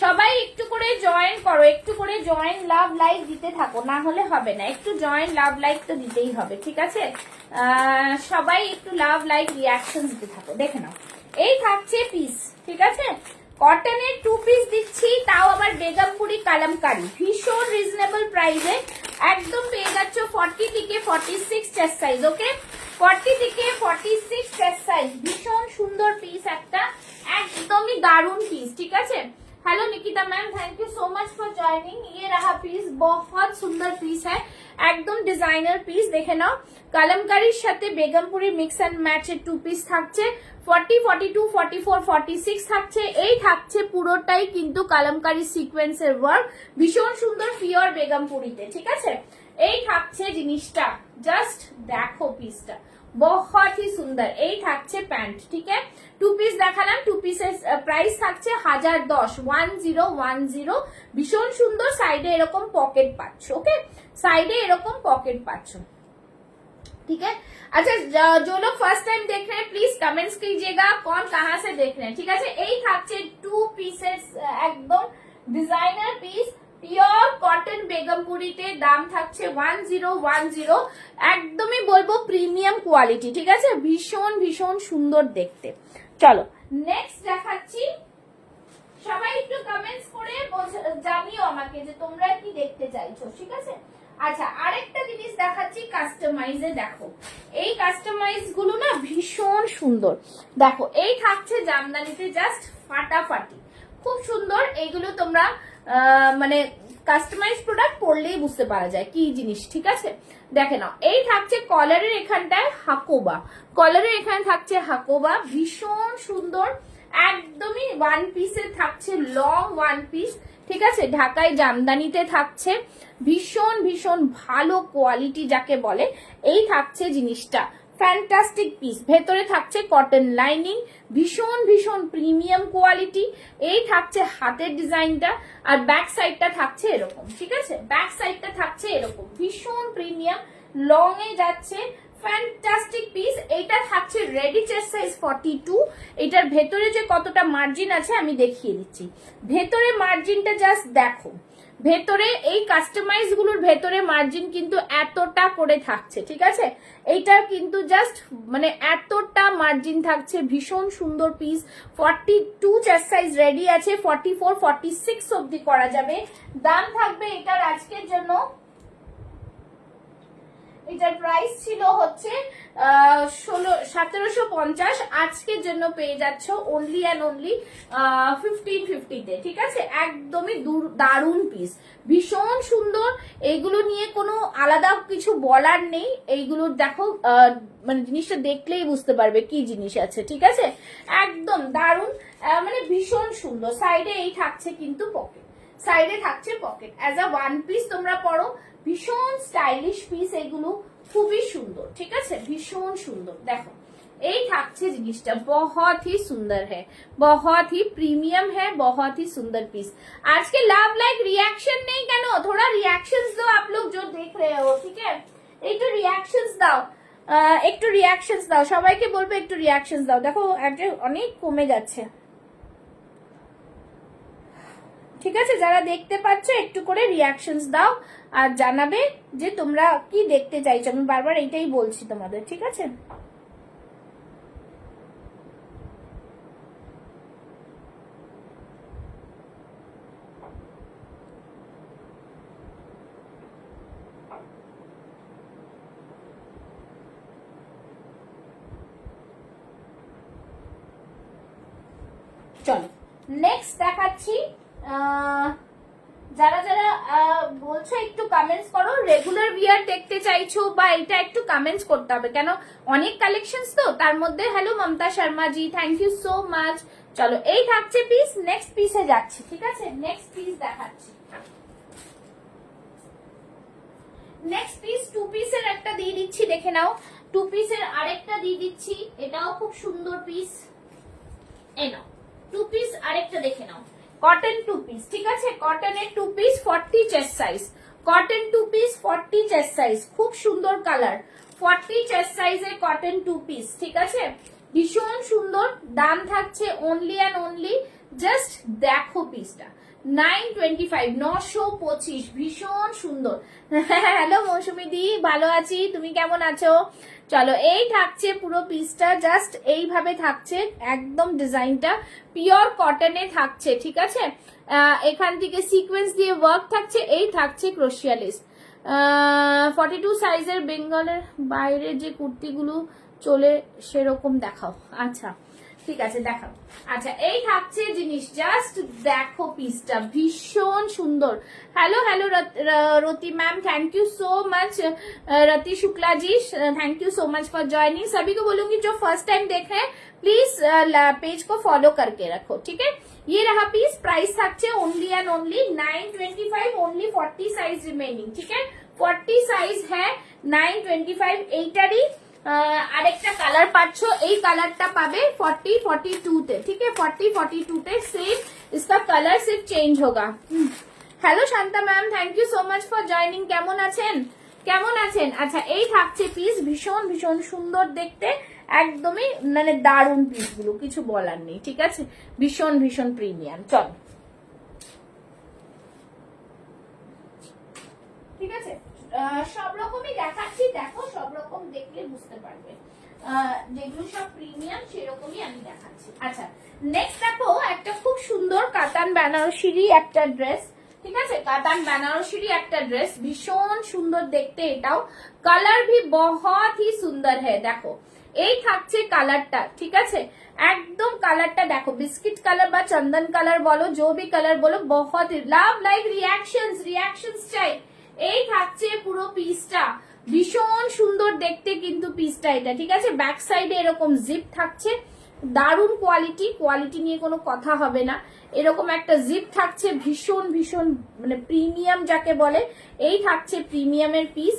সবাই একটু করে জয়েন করো, একটু করে জয়েন লাভ লাইক দিতে থাকো, না হলে হবে না। একটু জয়েন লাভ লাইক তো দিতেই হবে, ঠিক আছে। সবাই একটু লাভ লাইক রিয়াকশন দিতে থাকো। দেখে নাও এই থাকছে পিস, ঠিক আছে। কটনের টু পিস দিচ্ছি, তাও আবার বেগমপুরি কালামকারি, ভীষণ রিজনেবল প্রাইসে একদম পেয়ে যাচ্ছ। 40 থেকে 46 চেস্ট সাইজ, ওকে, 40 থেকে 46 চেস্ট সাইজ, ভীষণ সুন্দর পিস একটা, একদমই দারুণ পিস, ঠিক আছে। Hello Nikita ma'am, thank you so much for joining. ये रहा पीस, बहुत सुंदर पीस है, একদম ডিজাইনার পিস। দেখে নাও কালামকারীর সাথে বেগমপুরি মিক্স এন্ড ম্যাচের টু পিস থাকছে। 40, 42, 44, 46 থাকছে। এই থাকছে পুরোটাই কিন্তু কালামকারী সিকোয়েন্সের ওয়ার্ক, ভীষণ সুন্দর পিওর বেগমপুরিতে, ঠিক আছে। এই থাকছে জিনিসটা, জাস্ট দেখো পিসটা, बहुत ही सुंदर। এই থাকছে প্যান্ট, ঠিক আছে। টু পিস দেখালাম, টু পিসের প্রাইস থাকছে 1010, 1010, ভীষণ সুন্দর। সাইডে এরকম পকেট পাচ্ছ, ওকে, সাইডে এরকম পকেট পাচ্ছ, ठीक है। अच्छा जो लोग फर्स्ट टाइम देख रहे हैं प्लीज कमेंट्स कीजिएगा कौन कहाँ से देख रहे हैं, ठीक আছে। এই থাকছে টু পিসের একদম ডিজাইনার পিস, পিওর কটন বেগমপুরিতে, দাম থাকছে 1010, একদমই বলবো প্রিমিয়াম কোয়ালিটি, ঠিক আছে, ভীষণ ভীষণ সুন্দর দেখতে। চলো নেক্সট দেখাচ্ছি, সবাই একটু কমেন্টস করে জানিও আমাকে যে তোমরা কি দেখতে চাইছো, ঠিক আছে। আচ্ছা আরেকটা জিনিস দেখাচ্ছি কাস্টমাইজে, দেখো এই কাস্টমাইজ গুলো না ভীষণ সুন্দর। দেখো এই থাকছে জামদানিতে, জাস্ট ফাটাফাটি, খুব সুন্দর। এইগুলো তোমরা মানে কাস্টমাইজ প্রোডাক্ট পড়লেই বুঝতে পারা যায় কি জিনিস, ঠিক আছে। দেখে নাও এই থাকছে কলারের এখানটায় হাকোবা, কলারের এখানে থাকছে হাকোবা, ভীষণ সুন্দর, একদমই ওয়ান পিসে থাকছে, লং ওয়ান পিস, ঠিক আছে। ঢাকায় জামদানিতে থাকছে, ভীষণ ভীষণ ভালো কোয়ালিটি যাকে বলে। এই থাকছে জিনিসটা, ফ্যান্টাস্টিক পিস, ভেতরে থাকছে কটন লাইনিং, ভীষণ ভীষণ প্রিমিয়াম কোয়ালিটি। এই থাকছে হাতের ডিজাইনটা, আর ব্যাক সাইডটা থাকছে এরকম, ঠিক আছে, ব্যাক সাইডটা থাকছে এরকম, ভীষণ প্রিমিয়াম, লং এ যাচ্ছে, ফ্যান্টাস্টিক পিস। এইটা থাকছে রেডি চেস্ট সাইজ 42। এটার ভেতরে যে কতটা মার্জিন আছে আমি দেখিয়ে দিচ্ছি। ভেতরে মার্জিনটা জাস্ট দেখো, ভেতরে এই কাস্টমাইজ গুলোর ভেতরে মার্জিন কিন্তু এতটা করে থাকছে, ঠিক আছে। এইটার কিন্তু জাস্ট মানে এতটা মার্জিন থাকছে, ভীষণ সুন্দর পিস। 42 চেস্ট সাইজ রেডি আছে, 44, 46 অবধি করা যাবে। দাম থাকবে এটার আজকের জন্য এটার প্রাইস ছিল হচ্ছে 1750, আজকের জন্য পেয়ে যাচ্ছ অনলি অ্যান্ড অনলি 1550-তে। ঠিক আছে, একদমই দারুণ পিস, ভীষণ সুন্দর। এইগুলো নিয়ে কোনো আলাদা কিছু বলার নেই, এইগুলো দেখো মানে জিনিসটা দেখলেই বুঝতে পারবে কি জিনিস আছে। ঠিক আছে, একদম দারুণ, মানে ভীষণ সুন্দর। সাইডে এই থাকছে কিন্তু পকেট, সাইডে থাকছে pocket, as a one piece তোমরা পরো, ভীষণ স্টাইলিশ পিস এগুলো, খুবই সুন্দর। ঠিক আছে, ভীষণ সুন্দর। দেখো এই থাকছে জিনিসটা, बहुत ही सुंदर है, बहुत ही प्रीमियम है, बहुत ही सुंदर पीस। आज के लव लाइक रिएक्शन नहीं কেন, थोड़ा रिएक्शंस दो आप लोग जो देख रहे हो। ठीक है, একটু রিঅ্যাকশনস দাও, একটু রিঅ্যাকশনস দাও, সবাইকে বলবো একটু রিঅ্যাকশনস দাও। দেখো একটা অনেক কমে যাচ্ছে। ঠিক আছে, যারা দেখতে পাচ্ছ একটু করে রিঅ্যাকশনস দাও আর জানাবে যে তোমরা কি দেখতে চাইছো। আমি বারবার এইটাই বলছি তোমাদের। ঠিক আছে, চলো নেক্সট দেখাচ্ছি। যারা যারা বলছো একটু কমেন্টস করো, রেগুলার বিয়ার দেখতে চাইছো বা এটা একটু কমেন্টস করতে হবে, কেন অনেক কালেকশনস তো তার মধ্যে। Hello Mamata Sharma ji, thank you so much. চলো এই থাকছে পিস, নেক্সট পিসে যাচ্ছি। ঠিক আছে, নেক্সট পিস দেখাচ্ছি। নেক্সট পিস টু পিসের একটা দিয়ে দিচ্ছি, দেখে নাও। টু পিসের আরেকটা দিয়ে দিচ্ছি, এটাও খুব সুন্দর পিস। এই নাও টু পিস আরেকটা দেখে নাও, কটন টু পিস। ঠিক আছে, কটনের two piece 40 chest size, cotton two piece 40 chest size, খুব সুন্দর কালার, 40 চেস্ট সাইজের কটন টু পিস। ঠিক আছে, ভীষণ সুন্দর। দাম থাকছে অনলি অ্যান্ড অনলি, জাস্ট দেখো পিসটা, 925, 925, ভীষণ সুন্দর। হ্যালো মৌসুমি দি, ভালো আছি, তুমি কেমন আছো? চলো এই থাকছে পুরো পিসটা, জাস্ট এইভাবে থাকছে, একদম ডিজাইনটা পিওর কটনে থাকছে। ঠিক আছে, এখান থেকে সিকোয়েন্স দিয়ে ওয়ার্ক থাকছে, এই থাকছে ক্রোশিয়া লেস। 42 সাইজের বেঙ্গলের বাইরে যে কুর্তিগুলো চলে সেরকম দেখাও। আচ্ছা ঠিক আছে দেখাও। আচ্ছা এই থাকছে জিনিস, জাস্ট দেখো পিসটা, ভীষণ সুন্দর। Hello hello Roti ma'am, thank you so much. Rati Shukla ji, thank you so much for joining. सभी को बोलूंगी जो फर्स्ट टाइम देख रहे हैं प्लीज पेज को फॉलो करके रखो। ठीक है, ये रहा पीस, प्राइस থাকছে only and only 925, only 40 size remaining. ठीक है, 40 साइज है 925। এইটারই আরেকটা কালার পাচ্ছ, এই কালারটা পাবে 40-42 তে। ঠিক है, 40-42 তে सेम, इसका कलर सिर्फ चेंज होगा। Hello Shanta ma'am, thank you so much for joining. কেমন আছেন, কেমন আছেন? আচ্ছা এই থাকছে পিস, ভীষণ ভীষণ সুন্দর দেখতে, একদমই মানে দারুণ পিসগুলো, কিছু বলার নেই। ঠিক আছে, ভীষণ ভীষণ প্রিমিয়াম। চল ঠিক আছে, সব রকমই দেখাচ্ছি, দেখো সব রকম দেখলে বুঝতে পারবে, যেগুলো সব প্রিমিয়াম সেরকমই আমি দেখাচ্ছি। আচ্ছা নেক্সট দেখো একটা খুব সুন্দর কাতান বেনারসিরই একটা ড্রেস। ঠিক আছে, কাতান বেনারসিরই একটা ড্রেস, ভীষণ সুন্দর দেখতে, এটাও কালার ভি বহুত হি সুন্দর হ্যায়। দেখো এই থাকছে কালারটা। ঠিক আছে, একদম কালারটা দেখো, বিস্কিট কালার বা চন্দন কালার বলো, जो भी কালার বলো, বহুত লাভ লাইক রিয়াকশনস চাই। এই থাকছে পুরো পিসটা, ভীষণ সুন্দর দেখতে কিন্তু পিসটা এটা। ঠিক আছে, ব্যাক সাইডে এরকম জিপ থাকছে, দারুণ কোয়ালিটি, কোয়ালিটি নিয়ে কোনো কথা হবে না। এরকম একটা জিপ থাকছে, ভীষণ ভীষণ মানে প্রিমিয়াম যাকে বলে, এই থাকছে প্রিমিয়ামের পিস।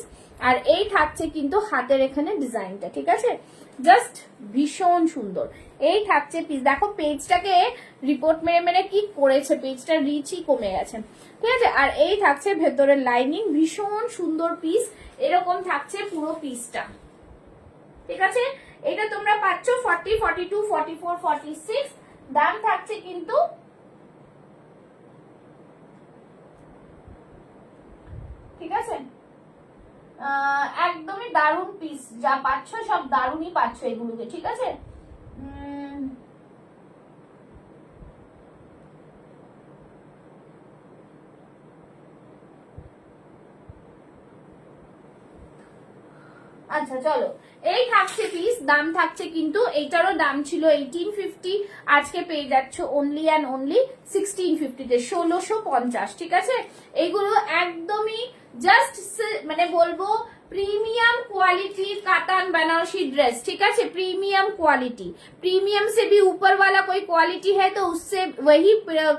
আর এই থাকছে কিন্তু হাতের এখানে ডিজাইনটা। ঠিক আছে, জাস্ট ভীষণ সুন্দর। এই থাকছে পিস, দেখো পেজটাকে রিপোর্ট মেরে মেরে কি করেছে, পেজটা রিচই কমে গেছে। ঠিক আছে, আর এই থাকছে ভেতরের লাইনিং, ভীষণ সুন্দর পিস, এরকম থাকছে পুরো পিসটা। ঠিক আছে, এটা তোমরা পাচ্ছ 40, 42, 44, 46, দাম থাকছে কিন্তু ঠিক আছে, একদমই দারুণ পিস, যা পাচ্ছ সব দারুণই পাচ্ছ এগুলোকে। ঠিক আছে, আচ্ছা চলো, এই থাকছে পিস, দাম থাকছে কিন্তু এইটারও দাম ছিল 1850, আজকে পেয়ে যাচ্ছ অনলি অ্যান্ড অনলি 1650-তে, 1650, ঠিক আছে। এইগুলো একদমই জাস্ট মানে বলবো premium quality katan Banarasi dress, ठीक है, प्रीमियम क्वालिटी, प्रीमियम से भी ऊपर वाला कोई क्वालिटी है तो उससे वही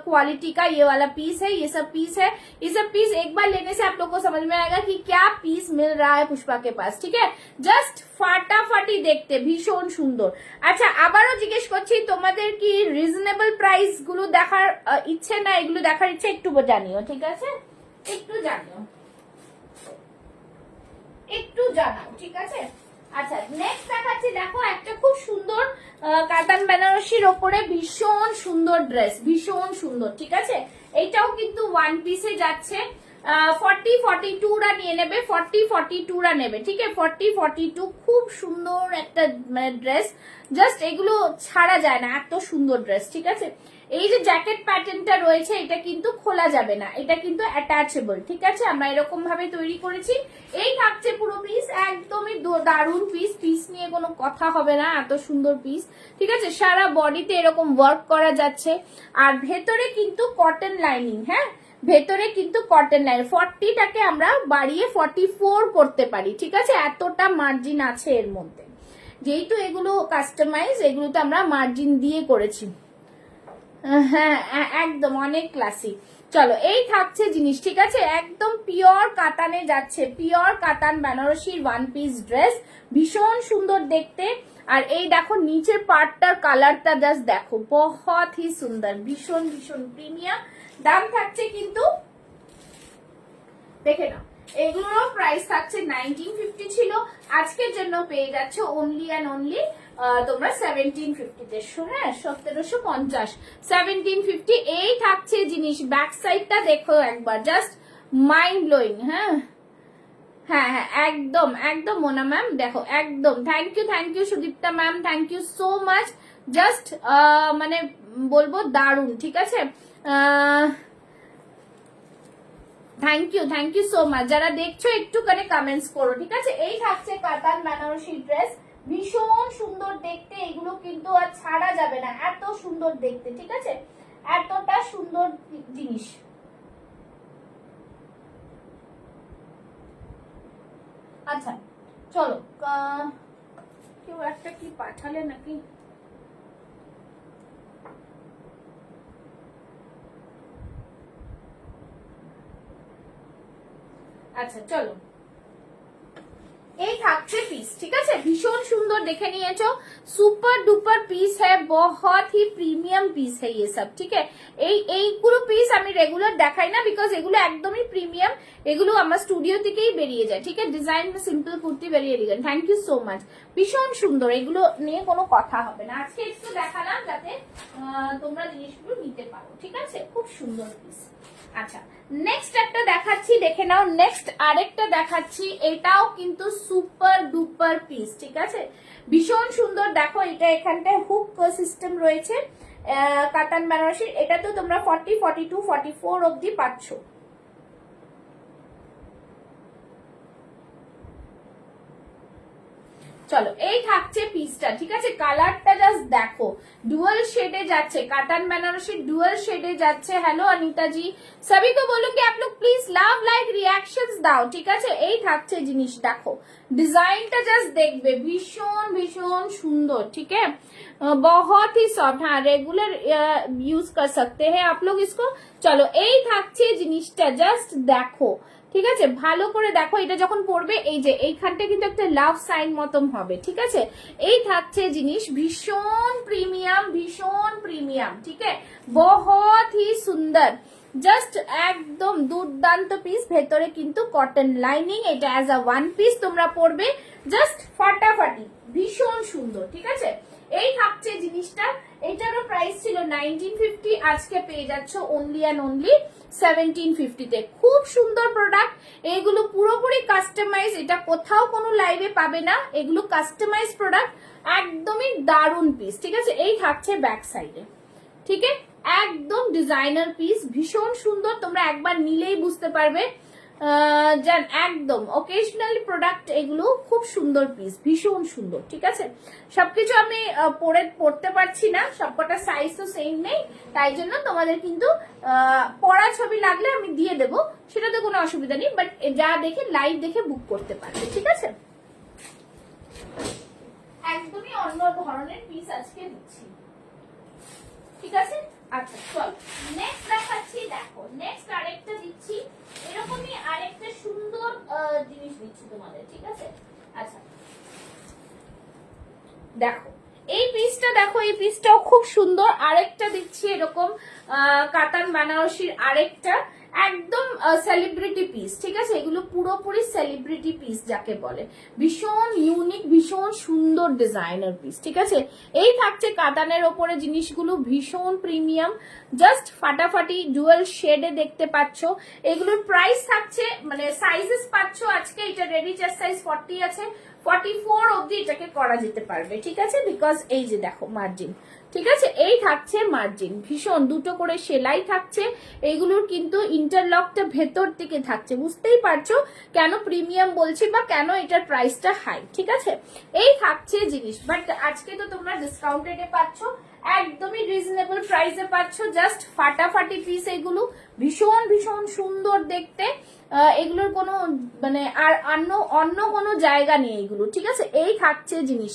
क्वालिटी का ये वाला पीस है, ये सब पीस है। ये सब पीस एक बार लेने से आप लोग को समझ में आएगा कि क्या पीस मिल रहा है पुष्पा के पास, ठीक है। জাস্ট ফাটাফাটি দেখতে, ভীষণ সুন্দর। আচ্ছা আবারও জিজ্ঞেস করছি, তোমাদের কি রিজনেবল প্রাইস গুলো দেখার ইচ্ছে না এগুলো দেখার ইচ্ছে, একটু জানিও, ঠিক আছে, একটু জানিও, একটু জানাও, ঠিক আছে। আচ্ছা নেক্সট দেখাচ্ছি, দেখো একটা খুব সুন্দর কাতান বেনারসির ওপরে ভীষণ সুন্দর ড্রেস, ভীষণ সুন্দর, ঠিক আছে। এইটাও কিন্তু ওয়ান পিসে যাচ্ছে, 40-42রা নিয়ে নেবে, 40-42রা নেবে, ঠিক আছে, 40-42 খুব সুন্দর একটা মানে ড্রেস, জাস্ট এগুলো ছাড়া যায় না, এত সুন্দর ড্রেস, ঠিক আছে। এই যে জ্যাকেট প্যাটার্নটা রয়েছে এটা কিন্তু খোলা যাবে না, এটা কিন্তু অ্যাটাচেবল, ঠিক আছে, আমরা এরকম ভাবে তৈরি করেছি। এই থাকছে পুরো পিস, একদমই দারুণ পিস, পিস নিয়ে কোনো কথা হবে না, এত সুন্দর পিস, ঠিক আছে। সারা বডিতে এরকম ওয়ার্ক করা যাচ্ছে, আর ভেতরে কিন্তু কটন লাইনিং, হ্যাঁ ভেতরে কিন্তু কটন লাইন, 40টাকে আমরা বাড়িয়ে 44 করতে পারি, ঠিক আছে, এতটা মার্জিন আছে এর মধ্যে, যেহেতু এগুলো কাস্টমাইজ, এগুলোতে আমরা মার্জিন দিয়ে করেছি, হ্যাঁ একদম অনেক ক্লাসিক। চলো এই থাকছে জিনিস, ঠিক আছে, একদম পিওর কাতানে যাচ্ছে, পিওর কাতান বেনারসির ওয়ান পিস ড্রেস, ভীষণ সুন্দর দেখতে। আর এই দেখো নিচের পার্টটার কালারটা জাস্ট দেখো, বহুত হি সুন্দর, ভীষণ ভীষণ প্রিমিয়াম। দাম থাকছে কিন্তু দেখে নাও, এগুলোরও প্রাইস থাকছে 1950 ছিল, আজকের জন্য পেয়ে যাচ্ছ অনলি অ্যান্ড অনলি তোমরা 1750-তে, হ্যাঁ 1750, 1750। এই থাকছে জিনিস, ব্যাক সাইডটা দেখো একবার, জাস্ট মাইন্ড ব্লোয়িং, হ্যাঁ হ্যাঁ হ্যাঁ একদম একদম মোনা ম্যাম দেখো, একদম thank you Sudipta ma'am, thank you so much, just মানে বলবো দারুণ, ঠিক আছে, থ্যাংক ইউ সো মাচ। যারা দেখছো একটুখানি কমেন্টস করো, ঠিক আছে। এই থাকছে কাতান বেনারসি ড্রেস, ভীষণ সুন্দর দেখতে, এগুলো কিন্তু আর ছাড়া যাবে না, এত সুন্দর দেখতে, ঠিক আছে, এতটা সুন্দর জিনিস। আচ্ছা চলো, কেউ একটা কি পাঠালে নাকি, আচ্ছা চলো, এই থাকছে পিস, ঠিক আছে, ভীষণ সুন্দর দেখে নিয়েছো, সুপার ডুপার পিস হ্যাঁ, বহুত হি প্রিমিয়াম পিস হ্যাঁ ये सब, ঠিক है। এইগুলো পিস আমি রেগুলার দেখাই না, বিকজ এগুলো একদমই প্রিমিয়াম, এগুলো আমার স্টুডিও থেকেই বেরিয়ে যায়, ঠিক আছে, ডিজাইন সিম্পল কুর্তি বেরিয়ে গেল, থ্যাংক ইউ সো মাচ, ভীষণ সুন্দর, এগুলো নিয়ে কোনো কথা হবে না, আজকে একটু দেখালাম যাতে তোমরা জিনিসগুলো নিতে পারো, ঠিক আছে, খুব সুন্দর পিস। আচ্ছা নেক্সট একটা দেখাচ্ছি, দেখে নাও, নেক্সট আরেকটা দেখাচ্ছি, এটাও কিন্তু সুপার ডুপার পিস, ঠিক আছে, ভীষণ সুন্দর, দেখো এটা এখানটায় হুক সিস্টেম রয়েছে, কাতান বেনারসির, এটা তো তোমরা 40, 42, 44 অবধি পাচ্ছ। চলো এই থাকছে পিসটা, ঠিক আছে, কালারটা জাস্ট দেখো, ডুয়াল শেডে যাচ্ছে, কাতান বেনারসি ডুয়াল শেডে যাচ্ছে। হ্যালো অনিতা জি, সবই কো বলো কি आप लोग প্লিজ লাভ লাইক রিঅ্যাকশনস দাও, ঠিক আছে। এই থাকছে জিনিস, দেখো ডিজাইনটা জাস্ট দেখবে, ভীষণ ভীষণ সুন্দর, ठीक है, बहुत ही सॉफ्ट, हाँ रेगुलर यूज कर सकते हैं आप लोग इसको। চলো এই থাকছে জিনিসটা, জাস্ট দেখো, ঠিক আছে, ভালো করে দেখো, এটা যখন পড়বে এই যে এইখানটা কিন্তু একটা লাভ সাইন মতন হবে, ঠিক আছে। এই থাকছে জিনিস, ভীষণ প্রিমিয়াম, ঠিক আছে, বহুত হি সুন্দর, জাস্ট একদম দুর্দান্ত পিস, ভেতরে কিন্তু কটন লাইনিং, এটা অ্যাজ আ ওয়ান পিস তোমরা পড়বে, জাস্ট ফাটাফাটি, ভীষণ সুন্দর, ঠিক আছে। এই থাকছে জিনিসটা, এটারও প্রাইস ছিল 1950, আজকে পেয়ে যাচ্ছ অনলি অ্যান্ড অনলি 1750-তে, খুব সুন্দর প্রোডাক্ট, এগুলো পুরোপুরি কাস্টমাইজ, এটা কোথাও কোনো লাইভে পাবে না, এগুলো কাস্টমাইজ প্রোডাক্ট, একদমই দারুণ পিস, ঠিক আছে। এই থাকছে ব্যাক সাইডে, ঠিক আছে, একদম ডিজাইনার পিস, ভীষণ সুন্দর, তোমরা একবার নিলেই বুঝতে পারবে। যান একদম অকেশনালি প্রোডাক্ট, এগুলো খুব সুন্দর পিস, ভীষণ সুন্দর। ঠিক আছে, সবকিছু আমি পড়তে পারছি না, সবকটা সাইজ তো সেম নেই, তাই জন্য তোমাদের কিন্তু পড়া ছবি লাগলে আমি দিয়ে দেবো, সেটাতে কোনো অসুবিধা নেই, বাট যা দেখে লাইভ দেখে বুক করতে পারবে। ঠিক আছে, একদমই অন্য ধরনের পিস আজকে দিচ্ছি। ঠিক আছে, আচ্ছা চল নেক্সট দেখাচ্ছি। দেখো নেক্সট আরেকটা দিচ্ছি, এরকমই আরেকটা সুন্দর জিনিস দিচ্ছি তোমাদের। ঠিক আছে, আচ্ছা দেখো এই পিসটা, দেখো এই পিসটাও খুব সুন্দর। আরেকটা দিচ্ছি এরকম কাতান বেনারসির আরেকটা একদম সেলিব্রিটি পিস। ঠিক আছে, এগুলো পুরোপুরি সেলিব্রিটি পিস যাকে বলে, ভীষণ ইউনিক, ভীষণ সুন্দর ডিজাইনার পিস। ঠিক আছে, এই থাকছে কাতানের ওপরে জিনিসগুলো, ভীষণ প্রিমিয়াম, জাস্ট ফাটাফাটি ডুয়াল শেডে দেখতে পাচ্ছ। এগুলোর প্রাইস থাকছে, মানে সাইজেস পাচ্ছ আজকে, এটা রেডি চেস্ট সাইজ 40 আছে, 44 অবধি এটাকে করা যেতে পারবে। ঠিক আছে, বিকজ এই যে দেখো মার্জিন। ঠিক আছে, এই থাকছে মার্জিন, ভীষণ দুটো করে সেলাই থাকছে। এইগুলোর কিন্তু ইন্টারলকটা ভেতর দিকে থাকছে, বুঝতেই পারছো কেন প্রিমিয়াম বলছি বা কেন এটার প্রাইসটা হাই। ঠিক আছে, এই থাকছে জিনিস, বাট আজকে তো তোমরা ডিসকাউন্টেডে পাচ্ছ, একদমই রিজনেবল প্রাইসে পাচ্ছ, জাস্ট ফাটাফাটি পিস। এগুলো ভীষণ ভীষণ সুন্দর দেখতে, এগুলোর কোনো মানে আর অন্য কোনো জায়গা নেই এগুলো। ঠিক আছে, এই থাকছে জিনিস,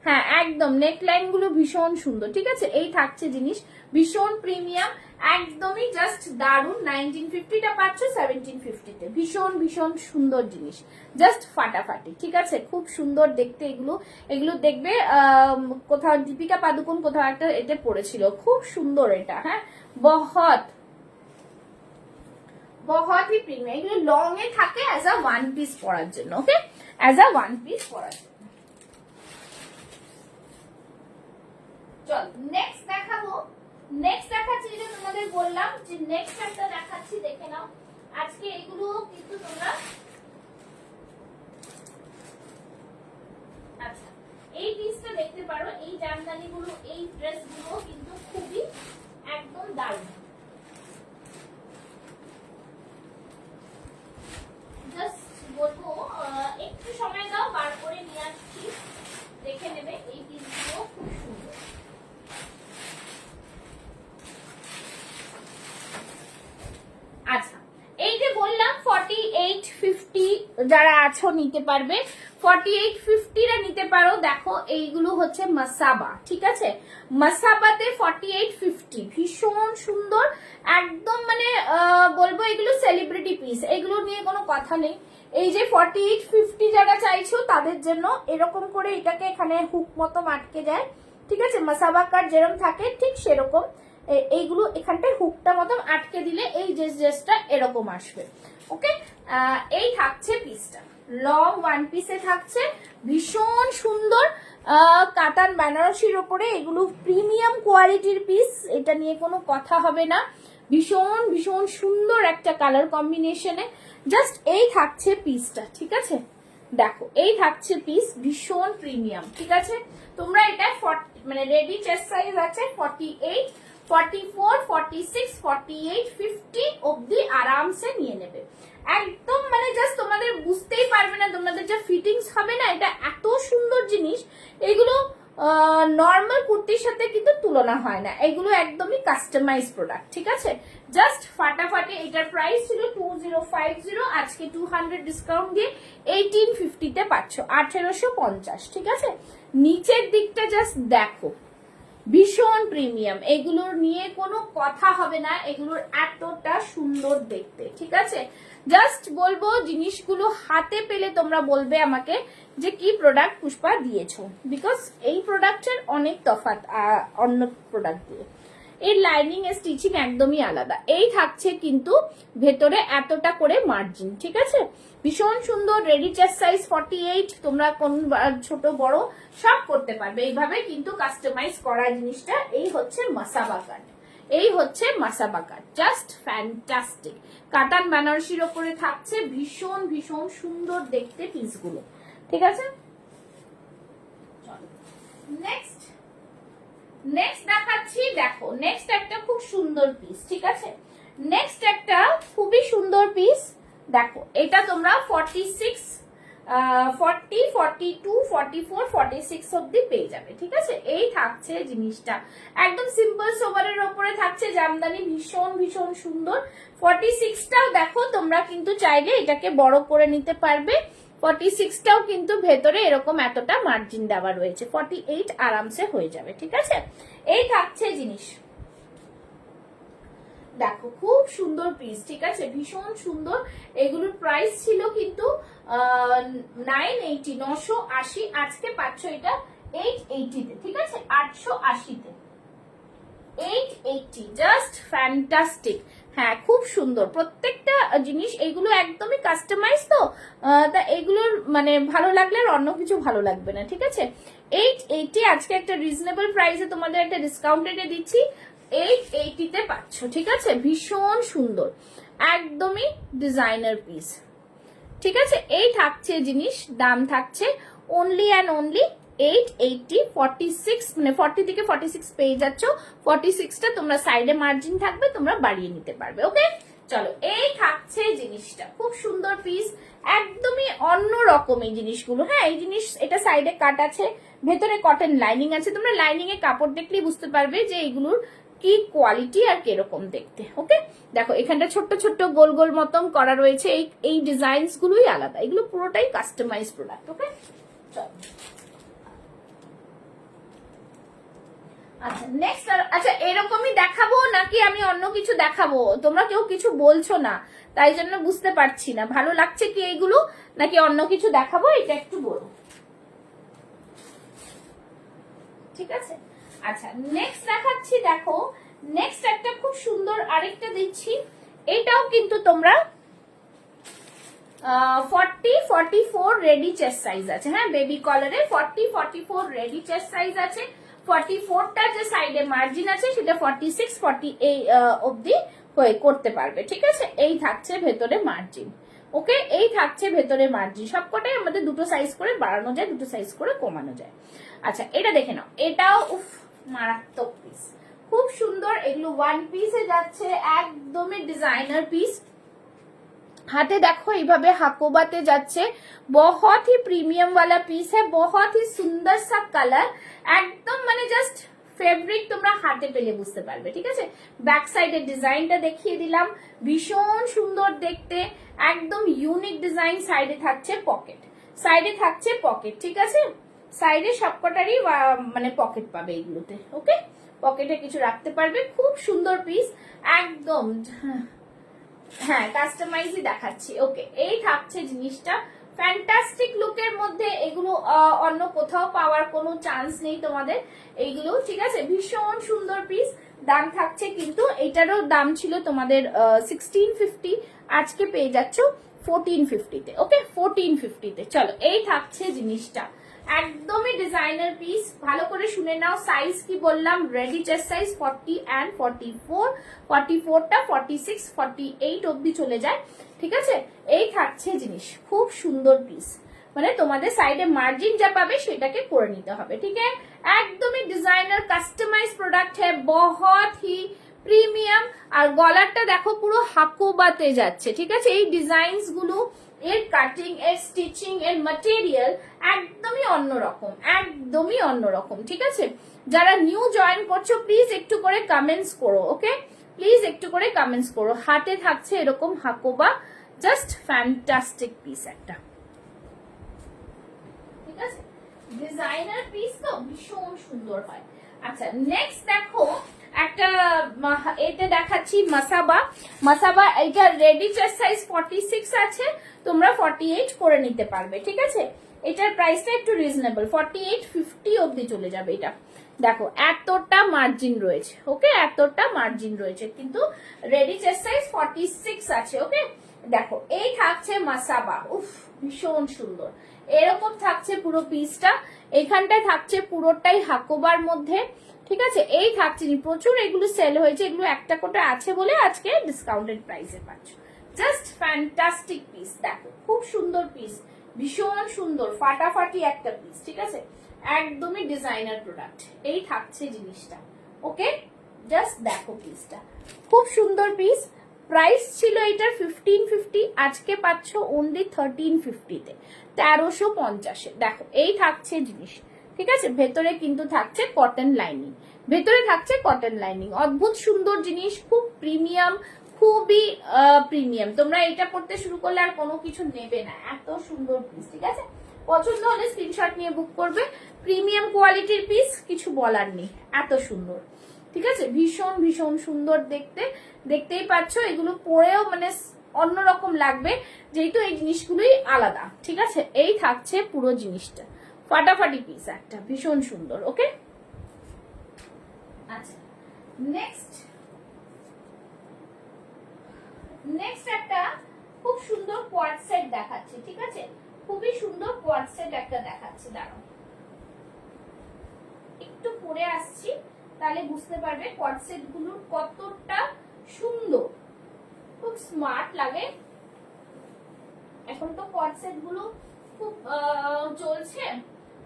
হ্যাঁ একদম নেকলাইন গুলো ভীষণ সুন্দর। ঠিক আছে, এই থাকছে জিনিস, ভীষণ প্রিমিয়াম, একদমই জাস্ট দারুন। 1950টা পাচ্ছ 1750-তে, ভীষণ ভীষণ সুন্দর জিনিস, জাস্ট ফাটাফাটি। ঠিক আছে, খুব সুন্দর দেখতে এগুলো। এগুলো দেখবে কোথাও দীপিকা পাদুকোন কোথাও একটা এতে পড়েছিল, খুব সুন্দর এটা। হ্যাঁ, বহুতই প্রিমিয়াম, এগুলো লং এ থাকে অ্যাজ আ ওয়ান পিস পরার জন্য। ওকে, অ্যাজ আ ওয়ান পিস পরার জন্য। চল নেক্সট দেখাবো। নেক্সট দেখাচ্ছি, যেটা তোমাদের বললাম যে নেক্সট একটা দেখাচ্ছি, দেখে নাও। আজকে এগুলো কিন্তু তোমরা, আচ্ছা এই পিসটা দেখতে পারো, এই জামদানি গুলো, এই ড্রেস গুলো কিন্তু খুবই একদম দারুণ। জাস্ট বলবো একটু সময় দাও, বার করে নিয়ে আসছি, দেখে নেবে। এই পিসগুলো খুব সুন্দর। আচ্ছা, এই যে বললাম 4850 যারা আছো নিতে পারবে, 4850রা নিতে পারো। দেখো এইগুলো হচ্ছে মাসাবা। ঠিক আছে, মাসাবাতে 4850, ভীষণ সুন্দর একদম, মানে বলবো এগুলো সেলিব্রিটি পিস, এগুলো নিয়ে কোনো কথা নেই। এই যে 4850 যারা চাইছো তাদের জন্য এরকম করে এটাকে এখানে হুক মতো আটকে যায়। ঠিক আছে, মাসাবা কাট যেরকম থাকে ঠিক সেরকম এইগুলো এখানটায় হুকটা মতো আটকে দিলে এই ড্রেসটা এরকম আসবে। ওকে, এই থাকছে পিসটা, লং ওয়ান পিসে থাকছে, ভীষণ সুন্দর কাতান বেনারসির ওপরে, এগুলো প্রিমিয়াম কোয়ালিটির পিস, এটা নিয়ে কোনো কথা হবে না। ভীষণ ভীষণ সুন্দর একটা কালার কম্বিনেশনে, জাস্ট এই থাকছে পিসটা। ঠিক আছে, দেখো এই থাকছে পিস, ভীষণ প্রিমিয়াম। ঠিক আছে, তোমরা এটা মানে রেডি চেস্ট সাইজ আছে 48, 44, 46, 48, 50 অবধি আরামসে নিয়ে নেবে। একদম মানে জাস্ট তোমাদের বুঝতেই পারবে না, তোমাদের যা ফিটিংস হবে না, এটা এত সুন্দর জিনিস। এগুলো নর্মাল কুর্তির সাথে কিন্তু তুলনা হয় না, এগুলো একদমই কাস্টমাইজ প্রোডাক্ট। ঠিক আছে, জাস্ট ফাটাফাটি। এটার প্রাইস ছিল 2050, আজকে 200 ডিসকাউন্ট দিয়ে 1850-তে পাচ্ছ, 1850। ঠিক আছে, নিচের দিকটা জাস্ট দেখো, ভীষণ প্রিমিয়াম, এগুলোর নিয়ে কোনো কথা হবে না, এগুলোর এতটা সুন্দর দেখতে। ঠিক আছে, জাস্ট বলবো জিনিসগুলো হাতে পেলে তোমরা বলবে আমাকে যে কি প্রোডাক্ট পুষ্পা দিয়েছো, বিকজ এই প্রোডাক্টের অনেক তফাৎ অন্য প্রোডাক্ট দিয়ে। এর লাইনিং এর স্টিচিং একদমই আলাদা। এই থাকছে কিন্তু ভেতরে এতটা করে মার্জিন। ঠিক আছে, ভীষণ সুন্দর, রেডি চেস্ট সাইজ 48, তোমরা কোন ছোট বড় সব করতে পারবে এইভাবে, কিন্তু কাস্টমাইজ করা জিনিসটা। এই হচ্ছে মাসাবা কাট, এই হচ্ছে মাসাবা কাট, জাস্ট ফ্যান্টাস্টিক। কাতান বেনারসির ওপরে থাকছে, ভীষণ ভীষণ সুন্দর দেখতে পিসগুলো। ঠিক আছে, নেক্সট দেখাচ্ছি। দেখো নেক্সট একটা খুব সুন্দর পিস। ঠিক আছে, নেক্সট একটা খুবই সুন্দর পিস, দেখো এটা তোমরা 46, 40, 42, 44, 46 অব্দি পেয়ে যাবে, ঠিক আছে। এই থাকছে জিনিসটা, একদম সিম্পল সোভারের ওপরে থাকছে জামদানি, ভীষণ ভীষণ সুন্দর। 46টাও দেখো তোমরা কিন্তু চাইলে এটাকে বড় করে নিতে পারবে। 46টাও কিন্তু ভেতরে এরকম এতটা মার্জিন দেওয়া রয়েছে, 48 আরামসে হয়ে যাবে, ঠিক আছে। এই থাকছে জিনিস, দেখো খুব সুন্দর পিস, ঠিক আছে, ভীষণ সুন্দর। এগুলোর প্রাইস ছিল কিন্তু 980, 980, আজকে পাচ্ছ এটা 880 তে, ঠিক আছে, 880 তে, 880, জাস্ট ফ্যান্টাস্টিক। হ্যাঁ খুব সুন্দর প্রত্যেকটা জিনিস, এগুলো একদমই কাস্টমাইজ তো, তা এগুলোর মানে ভালো লাগলে আর অন্য কিছু ভালো লাগবে না, ঠিক আছে। 880 আজকে একটা রিজনেবল প্রাইসে তোমাদের একটা ডিসকাউন্ট রেটে দিচ্ছি, 880 তে পাচ্ছ, ঠিক আছে, ভীষণ সুন্দর, একদমই ডিজাইনার পিস, ঠিক আছে। এই থাকছে জিনিস, দাম থাকছে অনলি অ্যান্ড অনলি 880, 46 মানে 40 থেকে 46 পেয়ে যাচ্ছ। 46টা তোমরা সাইডে মার্জিন থাকবে, তোমরা বাড়িয়ে নিতে পারবে, ওকে। চলো এই থাকছে জিনিসটা, খুব সুন্দর পিস, একদমই অন্য রকম এই জিনিসগুলো। হ্যাঁ এই জিনিস, এটা সাইডে কাট আছে, ভেতরে কটন লাইনিং আছে, তোমরা লাইনিং এ কাপড় দেখলেই বুঝতে পারবে যে এইগুলোর কি কোয়ালিটি আর কিরকম দেখতে, ওকে। দেখো এখানটা ছোট্ট ছোট্ট গোল গোল মতন করা রয়েছে, এই ডিজাইনস গুলোই আলাদা, এগুলো পুরোটাই কাস্টমাইজ প্রোডাক্ট, ওকে। আচ্ছা নেক্সট, আচ্ছা এরকমই দেখাবো নাকি আমি অন্য কিছু দেখাবো? তোমরা কেউ কিছু বলছো না, তাই জন্য বুঝতে পারছি না ভালো লাগছে কি এইগুলো নাকি অন্য কিছু দেখাবো, এটা একটু বলো, ঠিক আছে। আচ্ছা নেক্সট দেখাচ্ছি, দেখো নেক্সট একটা খুব সুন্দর আরেকটা দিচ্ছি, এটাও কিন্তু তোমরা 40, 44 রেডি চেস্ট সাইজ আছে, হ্যাঁ বেবি কলারে 40, 44 রেডি চেস্ট সাইজ আছে। 44টা যে সাইডে মার্জিন আছে সেটা 46, 48 অবধি হয়ে করতে পারবে, ঠিক আছে। এই থাকছে ভেতরে মার্জিন, ওকে। এই থাকছে ভেতরে মার্জিন, সবকটাই আমাদের দুটো সাইজ করে বাড়ানো যায়, দুটো সাইজ করে কমানো যায়। আচ্ছা এটা দেখে নাও, এটাও উফ মারাত্মক পিস, খুব সুন্দর, এগুলো ওয়ান পিসে যাচ্ছে, একদমই ডিজাইনার পিস। हाथे देखो এইভাবে হাকোবাতে যাচ্ছে, बहुत ही प्रीमियम वाला पीस है, बहुत ही सुंदर सा कलर, একদম মানে জাস্ট ফেব্রিক তোমরা হাতে পেলে বুঝতে পারবে, ঠিক আছে। ব্যাক সাইডের ডিজাইনটা দেখিয়ে দিলাম, ভীষণ সুন্দর দেখতে, একদম ইউনিক ডিজাইন। সাইডে থাকছে পকেট, সাইডে থাকছে পকেট, ঠিক আছে, সাইডে সবকটারই মানে পকেট পাবে এইগুলোতে, ওকে। পকেটে কিছু রাখতে পারবে, খুব সুন্দর পিস একদম, হ্যাঁ কাস্টমাইজই দেখাচ্ছি, ওকে। এই থাকছে জিনিসটা, ফ্যান্টাস্টিক লুকের মধ্যে, এগুলো অন্য কোথাও পাওয়ার কোনো চান্স নেই তোমাদের এইগুলো, ঠিক আছে, ভীষণ সুন্দর পিস। দাম থাকছে কিন্তু, এটারও দাম ছিল তোমাদের 1650, আজকে পেয়ে যাচ্ছ 1450 তে, ওকে 1450 তে। চলো এই থাকছে জিনিসটা, একদমই ডিজাইনার পিস, ভালো করে শুনে নাও। সাইজ কি বললাম, রেডি চেস্ট সাইজ 40 and 44, 44টা 46, 48 অবধি চলে যায়, ঠিক আছে। এই থাকছে জিনিস, খুব সুন্দর পিস, মানে তোমাদের সাইডে মার্জিন যা পাবে সেটাকে করে নিতে হবে, ঠিক আছে। একদমই ডিজাইনার কাস্টমাইজ প্রোডাক্ট হ্যাঁ, বহুত হি প্রিমিয়াম। আর গলারটা দেখো পুরো হাকোবাতে যাচ্ছে, ঠিক আছে। এই ডিজাইনস গুলো, এর কাটিং, এর স্টিচিং, এর ম্যাটেরিয়াল একদমই অন্যরকম, একদমই অন্যরকম, ঠিক আছে। যারা নিউ জয়েন করছো প্লিজ একটু করে কমেন্টস করো, ওকে, প্লিজ একটু করে কমেন্টস করো। হাতে থাকছে এরকম হাকোবা, জাস্ট ফ্যান্টাস্টিক পিস একটা, ঠিক আছে, ডিজাইনার পিস তো ভীষণ সুন্দর হয়। আচ্ছা নেক্সট দেখো একটা, এটা দেখাচ্ছি মাসাবা, মাসাবা এটা রেডি চেস্ট সাইজ 46 আছে, তোমরা 48 করে নিতে পারবে, ঠিক আছে। এটার প্রাইসটা একটু রিজনেবল, 4850 অবধি চলে যাবে এটা। দেখো এতটা মার্জিন রয়েছে, ওকে, এতটা মার্জিন রয়েছে, কিন্তু রেডি চেস্ট সাইজ 46 আছে, ওকে। দেখো এই থাকছে মাসাবা, উফ ভীষণ সুন্দর, এরকম থাকছে পুরো পিসটা, এখানটায় থাকছে পুরোটাই হাকোবার মধ্যে, ঠিক আছে। এই থাকছে, প্রচুর এগুলো সেল হয়েছে, এগুলো একটা কোটা আছে বলে আজকে ডিসকাউন্টেড প্রাইসে পাচ্ছ, জাস্ট ফ্যান্টাস্টিক পিস। দেখো খুব সুন্দর পিস, ভীষণ সুন্দর ফাটাফাটি একটা পিস, ঠিক আছে, একদমই ডিজাইনার প্রোডাক্ট। এই থাকছে জিনিসটা, ওকে, জাস্ট দেখো পিসটা, খুব সুন্দর পিস, প্রাইস ছিল এটার 1550, আজকে পাচ্ছ অনলি 1350-তে, 1350-এ। দেখো এই থাকছে জিনিস, ঠিক আছে। ভেতরে কিন্তু থাকছে কটন লাইনিং, ভেতরে থাকছে কটন লাইনিং, অদ্ভুত সুন্দর জিনিস, খুব প্রিমিয়াম, খুবই প্রিমিয়াম। তোমরা এটা পড়তে শুরু করলে আর কোনো কিছু নেবে না, এত সুন্দর পিস, ঠিক আছে। পছন্দ হলে স্ক্রিনশট নিয়ে বুক করবে। প্রিমিয়াম কোয়ালিটির পিস, কিছু বলার নেই, এত সুন্দর, ঠিক আছে। ভীষণ ভীষণ সুন্দর দেখতে, দেখতেই পাচ্ছ। এগুলো পরেও মানে অন্যরকম লাগবে, যেহেতু এই জিনিসগুলোই আলাদা, ঠিক আছে। এই থাকছে পুরো জিনিসটা, ফাটাফাটি পিস একটা, ভীষণ সুন্দর। ওকে, আচ্ছা নেক্সট একটা খুব সুন্দর কোয়ার্ড সেট দেখাচ্ছি, ঠিক আছে। খুবই সুন্দর কোয়ার্ড সেট একটা দেখাচ্ছি, দাঁড়াও একটু পরে আসছি, তাহলে বুঝতে পারবে কোয়ার্ড সেট গুলো কতটা সুন্দর, খুব স্মার্ট লাগে। এখন তো কোয়ার্ড সেট গুলো খুব চলছে,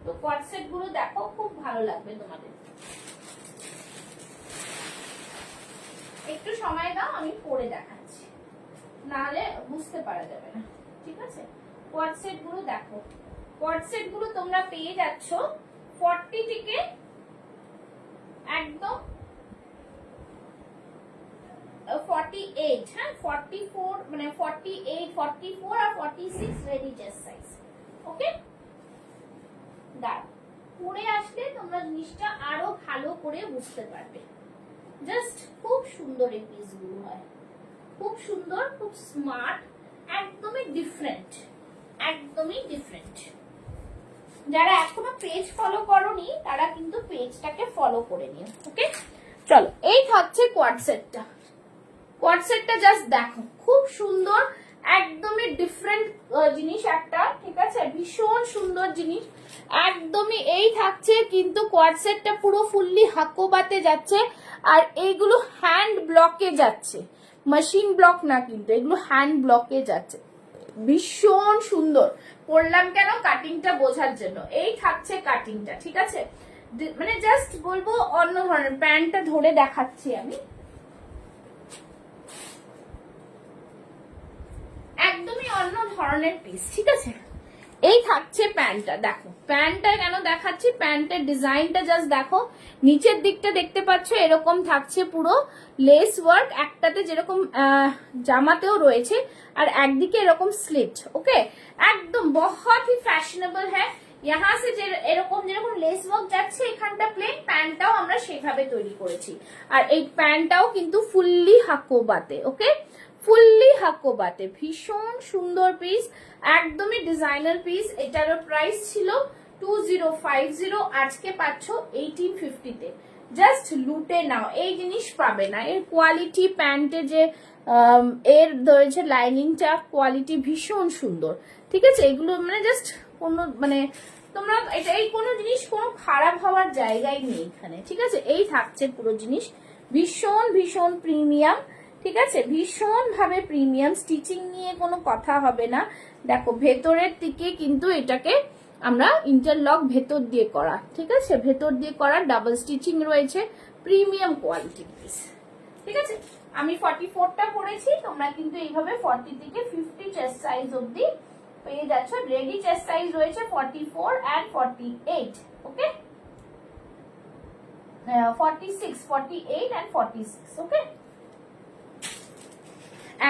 তো কোয়ার্ড সেট গুলো দেখো, খুব ভালো লাগবে তোমাদের। একটু সময় দাও, আমি পরে দেখাচ্ছি, নাহলে বুঝতে পারা যাবে না, ঠিক আছে। কোয়ার্ড সেট গুলো দেখো, কোয়ার্ড সেট গুলো তোমরা পেয়ে যাচ্ছ 40 থেকে একদম 48, হ্যাঁ 44, মানে 48, 44 আর 46 রেডি চেস্ট সাইজ। ওকে, দাঁড়াও পরে আসলে তোমরা জিনিসটা আরো ভালো করে বুঝতে পারবে। জাস্ট খুব সুন্দর এই পিসগুলো হয়, খুব সুন্দর, খুব স্মার্ট, একদমই ডিফারেন্ট, একদমই ডিফারেন্ট। যারা এখনো পেজ ফলো করোনি তারা কিন্তু পেজটাকে ফলো করে নিও। ওকে, চলো এই থাকছে কোয়ার্ড সেটটা। কোয়ার্ড সেটটা জাস্ট দেখো, খুব সুন্দর, একদমই ডিফারেন্ট জিনিস একটা, ঠিক আছে। ভীষণ সুন্দর জিনিস, একদমই এই থাকছে। কিন্তু কোয়ার্ড সেটটা পুরো ফুললি হাকোবাতে যাচ্ছে, আর এইগুলো হ্যান্ড ব্লকে যাচ্ছে, মেশিন ব্লক না, কিন্তু এগুলো হ্যান্ড ব্লকে যাচ্ছে। ভীষণ সুন্দর, পরলাম কেন, কাটিংটা বোঝার জন্য। এই থাকছে কাটিংটা, ঠিক আছে। মানে জাস্ট বলবো অন্য ধরনের। প্যান্টটা ধরে দেখাচ্ছি আমি, একদমই অন্য ধরনের পিস, ঠিক আছে। এই থাকছে প্যান্টটা, দেখো প্যান্টটা কেন দেখাচ্ছি, প্যান্টের ডিজাইনটা জাস্ট দেখো। নিচের দিকটা দেখতে পাচ্ছ এরকম থাকছে পুরো লেস ওয়ার্ক, একটাতে যেরকম জামাতেও রয়েছে, আর একদিকে এরকম স্লিট। ওকে, একদম বহুত হি ফ্যাশনেবল হ্যাঁ। यहाँ से এরকম যেরকম লেস ওয়ার্ক যাচ্ছে, এখানটা প্লেন, প্যান্টটাও আমরা সেভাবে তৈরি করেছি। আর এই প্যান্টটাও কিন্তু ফুললি হাকোবাতে। ওকে, ফুললি হাকোবাতে, ভীষণ সুন্দর পিস, একদমই ডিজাইনার পিস। এটারও প্রাইস ছিল 2050, আজকে পাচ্ছ 1850-তে। জাস্ট লুটে নাও, এই জিনিস পাবে না। এর কোয়ালিটি, প্যান্টে যে এর ধরেছে লাইনিংটা, কোয়ালিটি ভীষণ সুন্দর, ঠিক আছে। এগুলো মানে জাস্ট কোনো মানে তোমরা এটা, এই কোনো জিনিস কোনো খারাপ হওয়ার জায়গায় নেই এখানে, ঠিক আছে। এই থাকছে পুরো জিনিস, ভীষণ ভীষণ প্রিমিয়াম, ঠিক আছে। ভীষণ ভাবে প্রিমিয়াম, স্টিচিং নিয়ে কোনো কথা হবে না। দেখো ভেতরের দিকে কিন্তু এটাকে আমরা ইন্টারলক ভেতর দিয়ে করা, ঠিক আছে, ভেতর দিয়ে করা, ডাবল স্টিচিং রয়েছে, প্রিমিয়াম কোয়ালিটির পিস, ঠিক আছে। আমি 44টা পরেছি, তোমরা কিন্তু এইভাবে 40 থেকে 50 চেস্ট সাইজ অবধি পেয়ে যাচ্ছ। রেডি চেস্ট সাইজ রয়েছে 44 and 48। Okay, 46, 48 and 46। ওকে,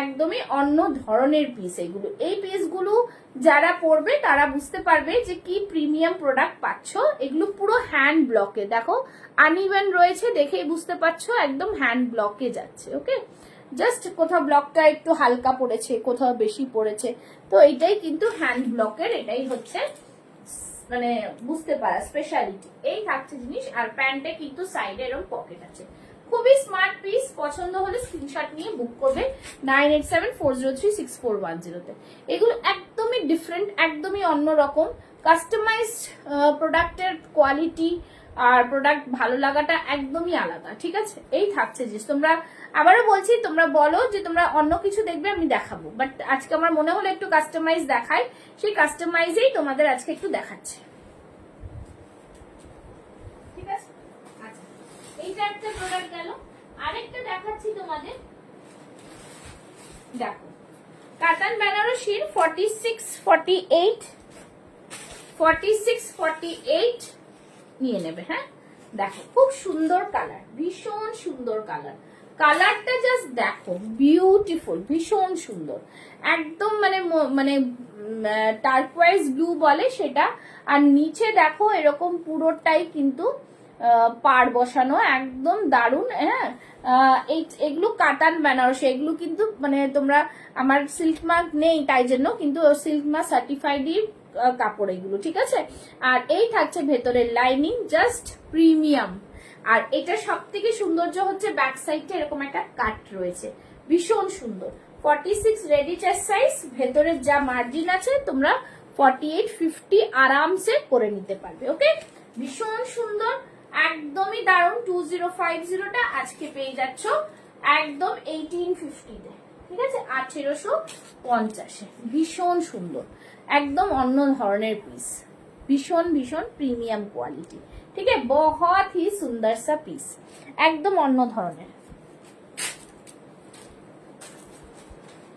একদমই অন্য ধরনের পিস এগুলো। এই পিসগুলো যারা পরবে তারা বুঝতে পারবে যে কি প্রিমিয়াম প্রোডাক্ট পাচ্ছ। এগুলো পুরো হ্যান্ড ব্লকে, দেখো আনইভেন রয়েছে, দেখেই বুঝতে পারছো একদম হ্যান্ড ব্লকে যাচ্ছে। ওকে, জাস্ট কোথাও ব্লকটা একটু হালকা পড়েছে, কোথাও বেশি পড়েছে, তো এটাই কিন্তু হ্যান্ড ব্লকের, এটাই হচ্ছে মানে বুঝতে পারা স্পেশালিটি। এই থাকছে জিনিস, আর প্যান্টে কিন্তু সাইডে এরকম পকেট আছে। খুবই স্মার্ট পিস, পছন্দ হলে স্ক্রিনশট নিয়ে বুক করবে 9874036410-তে। এগুলো একদমই ডিফারেন্ট, একদমই অন্যরকম, কাস্টমাইজড প্রোডাক্টের কোয়ালিটি আর প্রোডাক্ট ভালো লাগাটা একদমই আলাদা, ঠিক আছে। এই থাকছে জিনিস। তোমরা আবারও বলছি, তোমরা বলো যে তোমরা অন্য কিছু দেখবে, আমি দেখাবো, বাট আজকে আমার মনে হলো একটু কাস্টমাইজ দেখাই, সেই কাস্টমাইজেই তোমাদের আজকে একটু দেখাচ্ছে, ঠিক আছে। আচ্ছা, এইটা একটা প্রোডাক্ট গেল, আরেকটা দেখাচ্ছি তোমাদের। দেখো কাতান বেনারসির 46-48 নিয়ে নেবে। হ্যাঁ দেখো খুব সুন্দর কালার, ভীষণ সুন্দর কালার, কালারটা জাস্ট দেখো বিউটিফুল, ভীষণ সুন্দর, একদম মানে টার্কোয়াইজ ব্লু বলে সেটা। আর নিচে দেখো এরকম পুরোটাই কিন্তু পাড় বসানো, একদম দারুণ। হ্যাঁ এগুলো কাতান বেনারসি, এগুলো কিন্তু মানে তোমরা, আমার সিল্ক মার্ক নেই তাই জন্য, কিন্তু সিল্ক মার্ক সার্টিফাইডই কাপড় এগুলো, ঠিক আছে। আর এই থাকছে ভেতরের লাইনিং, জাস্ট প্রিমিয়াম। আর এটা সব থেকে সৌন্দর্য হচ্ছে ব্যাক সাইডটা এরকম একটা কাট রয়েছে, ভীষণ সুন্দর। 46 রেডি চেস্ট সাইজ, ভেতরের যা মার্জিন আছে তোমরা 48-50 আরামসে করে নিতে পারবে। ওকে, ভীষণ সুন্দর, একদমই দারুণ। 2050টা আজকে পেয়ে যাচ্ছ একদম 1850-তে, ঠিক আছে, 1850-এ। ভীষণ সুন্দর, একদম অন্য ধরনের পিস, ভীষণ ভীষণ প্রিমিয়াম কোয়ালিটি, ঠিক আছে, বহুত হি সুন্দর সা পিস, একদম অন্য ধরনের।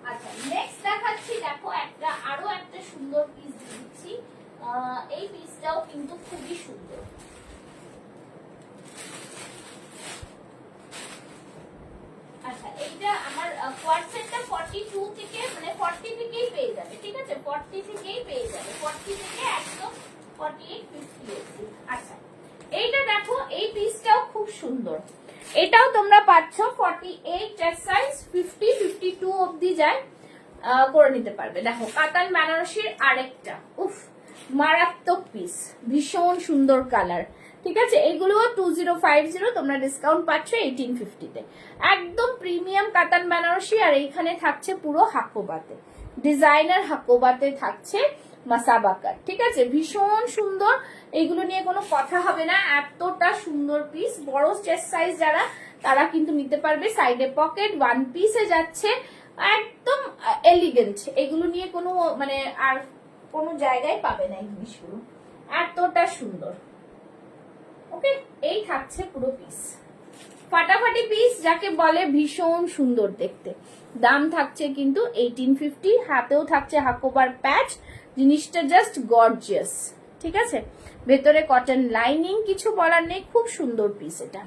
আচ্ছা নেক্সট দেখাচ্ছি, দেখো আরো একটা সুন্দর পিস দিচ্ছি। এই পিসটাও কিন্তু খুবই সুন্দর। আচ্ছা এইটা আমার কোয়ার্সেটটা 42 থেকে মানে 40 থেকেই পেয়ে যাবে, ঠিক আছে, 40 থেকেই পেয়ে যাবে, 40 থেকে একদম 48-50। আচ্ছা এইটা দেখো, এই পিসটাও খুব সুন্দর, এটাও তোমরা পাচ্ছ 48 সাইজ, 50-52 অবধি যায়, করে নিতে পারবে। দেখো কাতান বেনারসির আরেকটা উফ মারাত্মক পিস, ভীষণ সুন্দর কালার, ঠিক আছে, এগুলোও 2050, তোমরা ডিসকাউন্ট পাচ্ছ 1850-তে, একদম প্রিমিয়াম কাতান বেনারসি। আর এইখানে থাকছে পুরো হাকোবাতে, ডিজাইনার হাকোবাতে থাকছে মাসাবাকার, ঠিক আছে, ভীষণ সুন্দর, এগুলো নিয়ে কোনো কথা হবে না, এতটা সুন্দর পিস। বড় চেস্ট সাইজ যারা, তারা কিন্তু নিতে পারবে। সাইডে পকেট, ওয়ান পিসে যাচ্ছে, একদম এলিগেন্ট, এগুলো নিয়ে কোনো মানে আর কোনো জায়গায় পাবে না এই জিনিসগুলো, এতটা সুন্দর। ওকে, এই থাকছে পুরো পিস, ফাটাফাটি পিস যাকে বলে, ভীষণ সুন্দর দেখতে। দাম থাকছে কিন্তু 1850, হাতেও থাকছে হাকোবার প্যাচ, জিনিসটা জাস্ট গর্জিয়াস, ঠিক আছে, ভেতরে কটন লাইনিং, কিছু বলার নেই, খুব সুন্দর পিস এটা।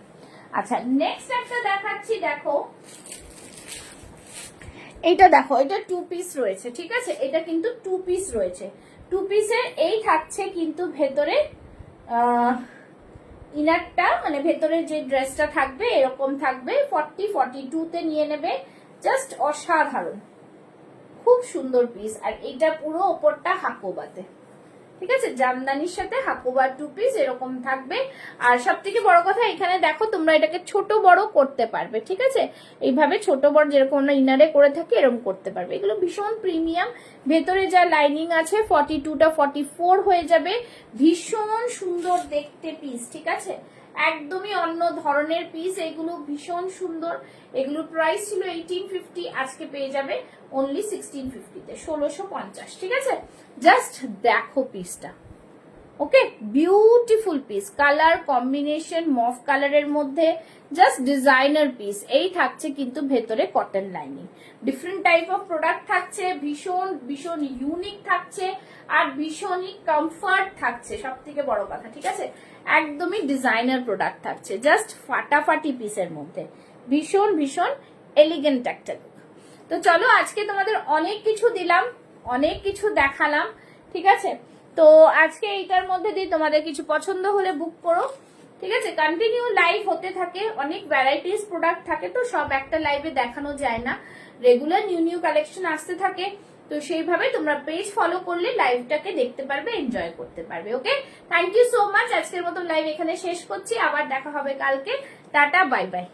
আচ্ছা নেক্সট একটা দেখাচ্ছি, দেখো এইটা দেখো, এটা 2 পিস রয়েছে, ঠিক আছে, এটা কিন্তু 2 পিস রয়েছে। 2 পিসের এই থাকছে কিন্তু ভেতরে ইনারটা, মানে ভেতরে যে ড্রেসটা থাকবে এরকম থাকবে, 40-42-তে নিয়ে নেবে, জাস্ট অসাধারণ, খুব সুন্দর পিস। আর এটা পুরো ওপরটা হাকোবাতে, ঠিক আছে, জামদানির সাথে হাকোবার 2 পিস এরকম থাকবে। আর সব থেকে বড় কথা, এখানে দেখো তোমরা এটাকে ছোট বড় করতে পারবে, ঠিক আছে, এইভাবে ছোট বড় যেরকম আমরা ইনারে করে থাকি এরকম করতে পারবে। এগুলো ভীষণ প্রিমিয়াম, ভেতরে যা লাইনিং আছে 42টা 44 হয়ে যাবে, ভীষণ সুন্দর দেখতে পিস, ঠিক আছে, একদমই অন্য ধরনের পিস, এগুলো ভীষণ সুন্দর। এগুলোর প্রাইস ছিল 1850, আজকে পেয়ে যাবে অনলি 1650-তে, 1650, ঠিক আছে। জাস্ট দেখো পিসটা, ওকে, বিউটিফুল পিস, কালার কম্বিনেশন মফ কালারের মধ্যে, জাস্ট ডিজাইনার পিস। এই থাকছে কিন্তু ভেতরে cotton lining, different type of product থাকছে, ভীষণ ভীষণ ইউনিক থাকছে, আর ভীষণই কমফর্ট থাকছে, সব থেকে বড় কথা, ঠিক আছে, একদমই ডিজাইনার প্রোডাক্ট থাকছে, জাস্ট ফাটাফাটি পিসের মধ্যে, ভীষণ ভীষণ এলিগেন্ট একটা লুক। তো চলো আজকে তোমাদের অনেক কিছু দিলাম, অনেক কিছু দেখালাম, ঠিক আছে, তো আজকে এইটার মধ্যে দিয়ে তোমাদের কিছু পছন্দ হলে বুক করো, ঠিক আছে, কন্টিনিউ লাইভ হতে থাকে, অনেক ভ্যারাইটিস প্রোডাক্ট থাকে, তো সব একটা লাইভে দেখানো যায় না, রেগুলার নিউ নিউ কালেকশন আসতে থাকে, তো সেইভাবে তোমরা পেজ ফলো করলে লাইভটাকে দেখতে পারবে, এনজয় করতে পারবে। ওকে, থ্যাংক ইউ সো মাচ, আজকের মতো লাইভ এখানে শেষ করছি, আবার দেখা হবে কালকে, টাটা বাই বাই।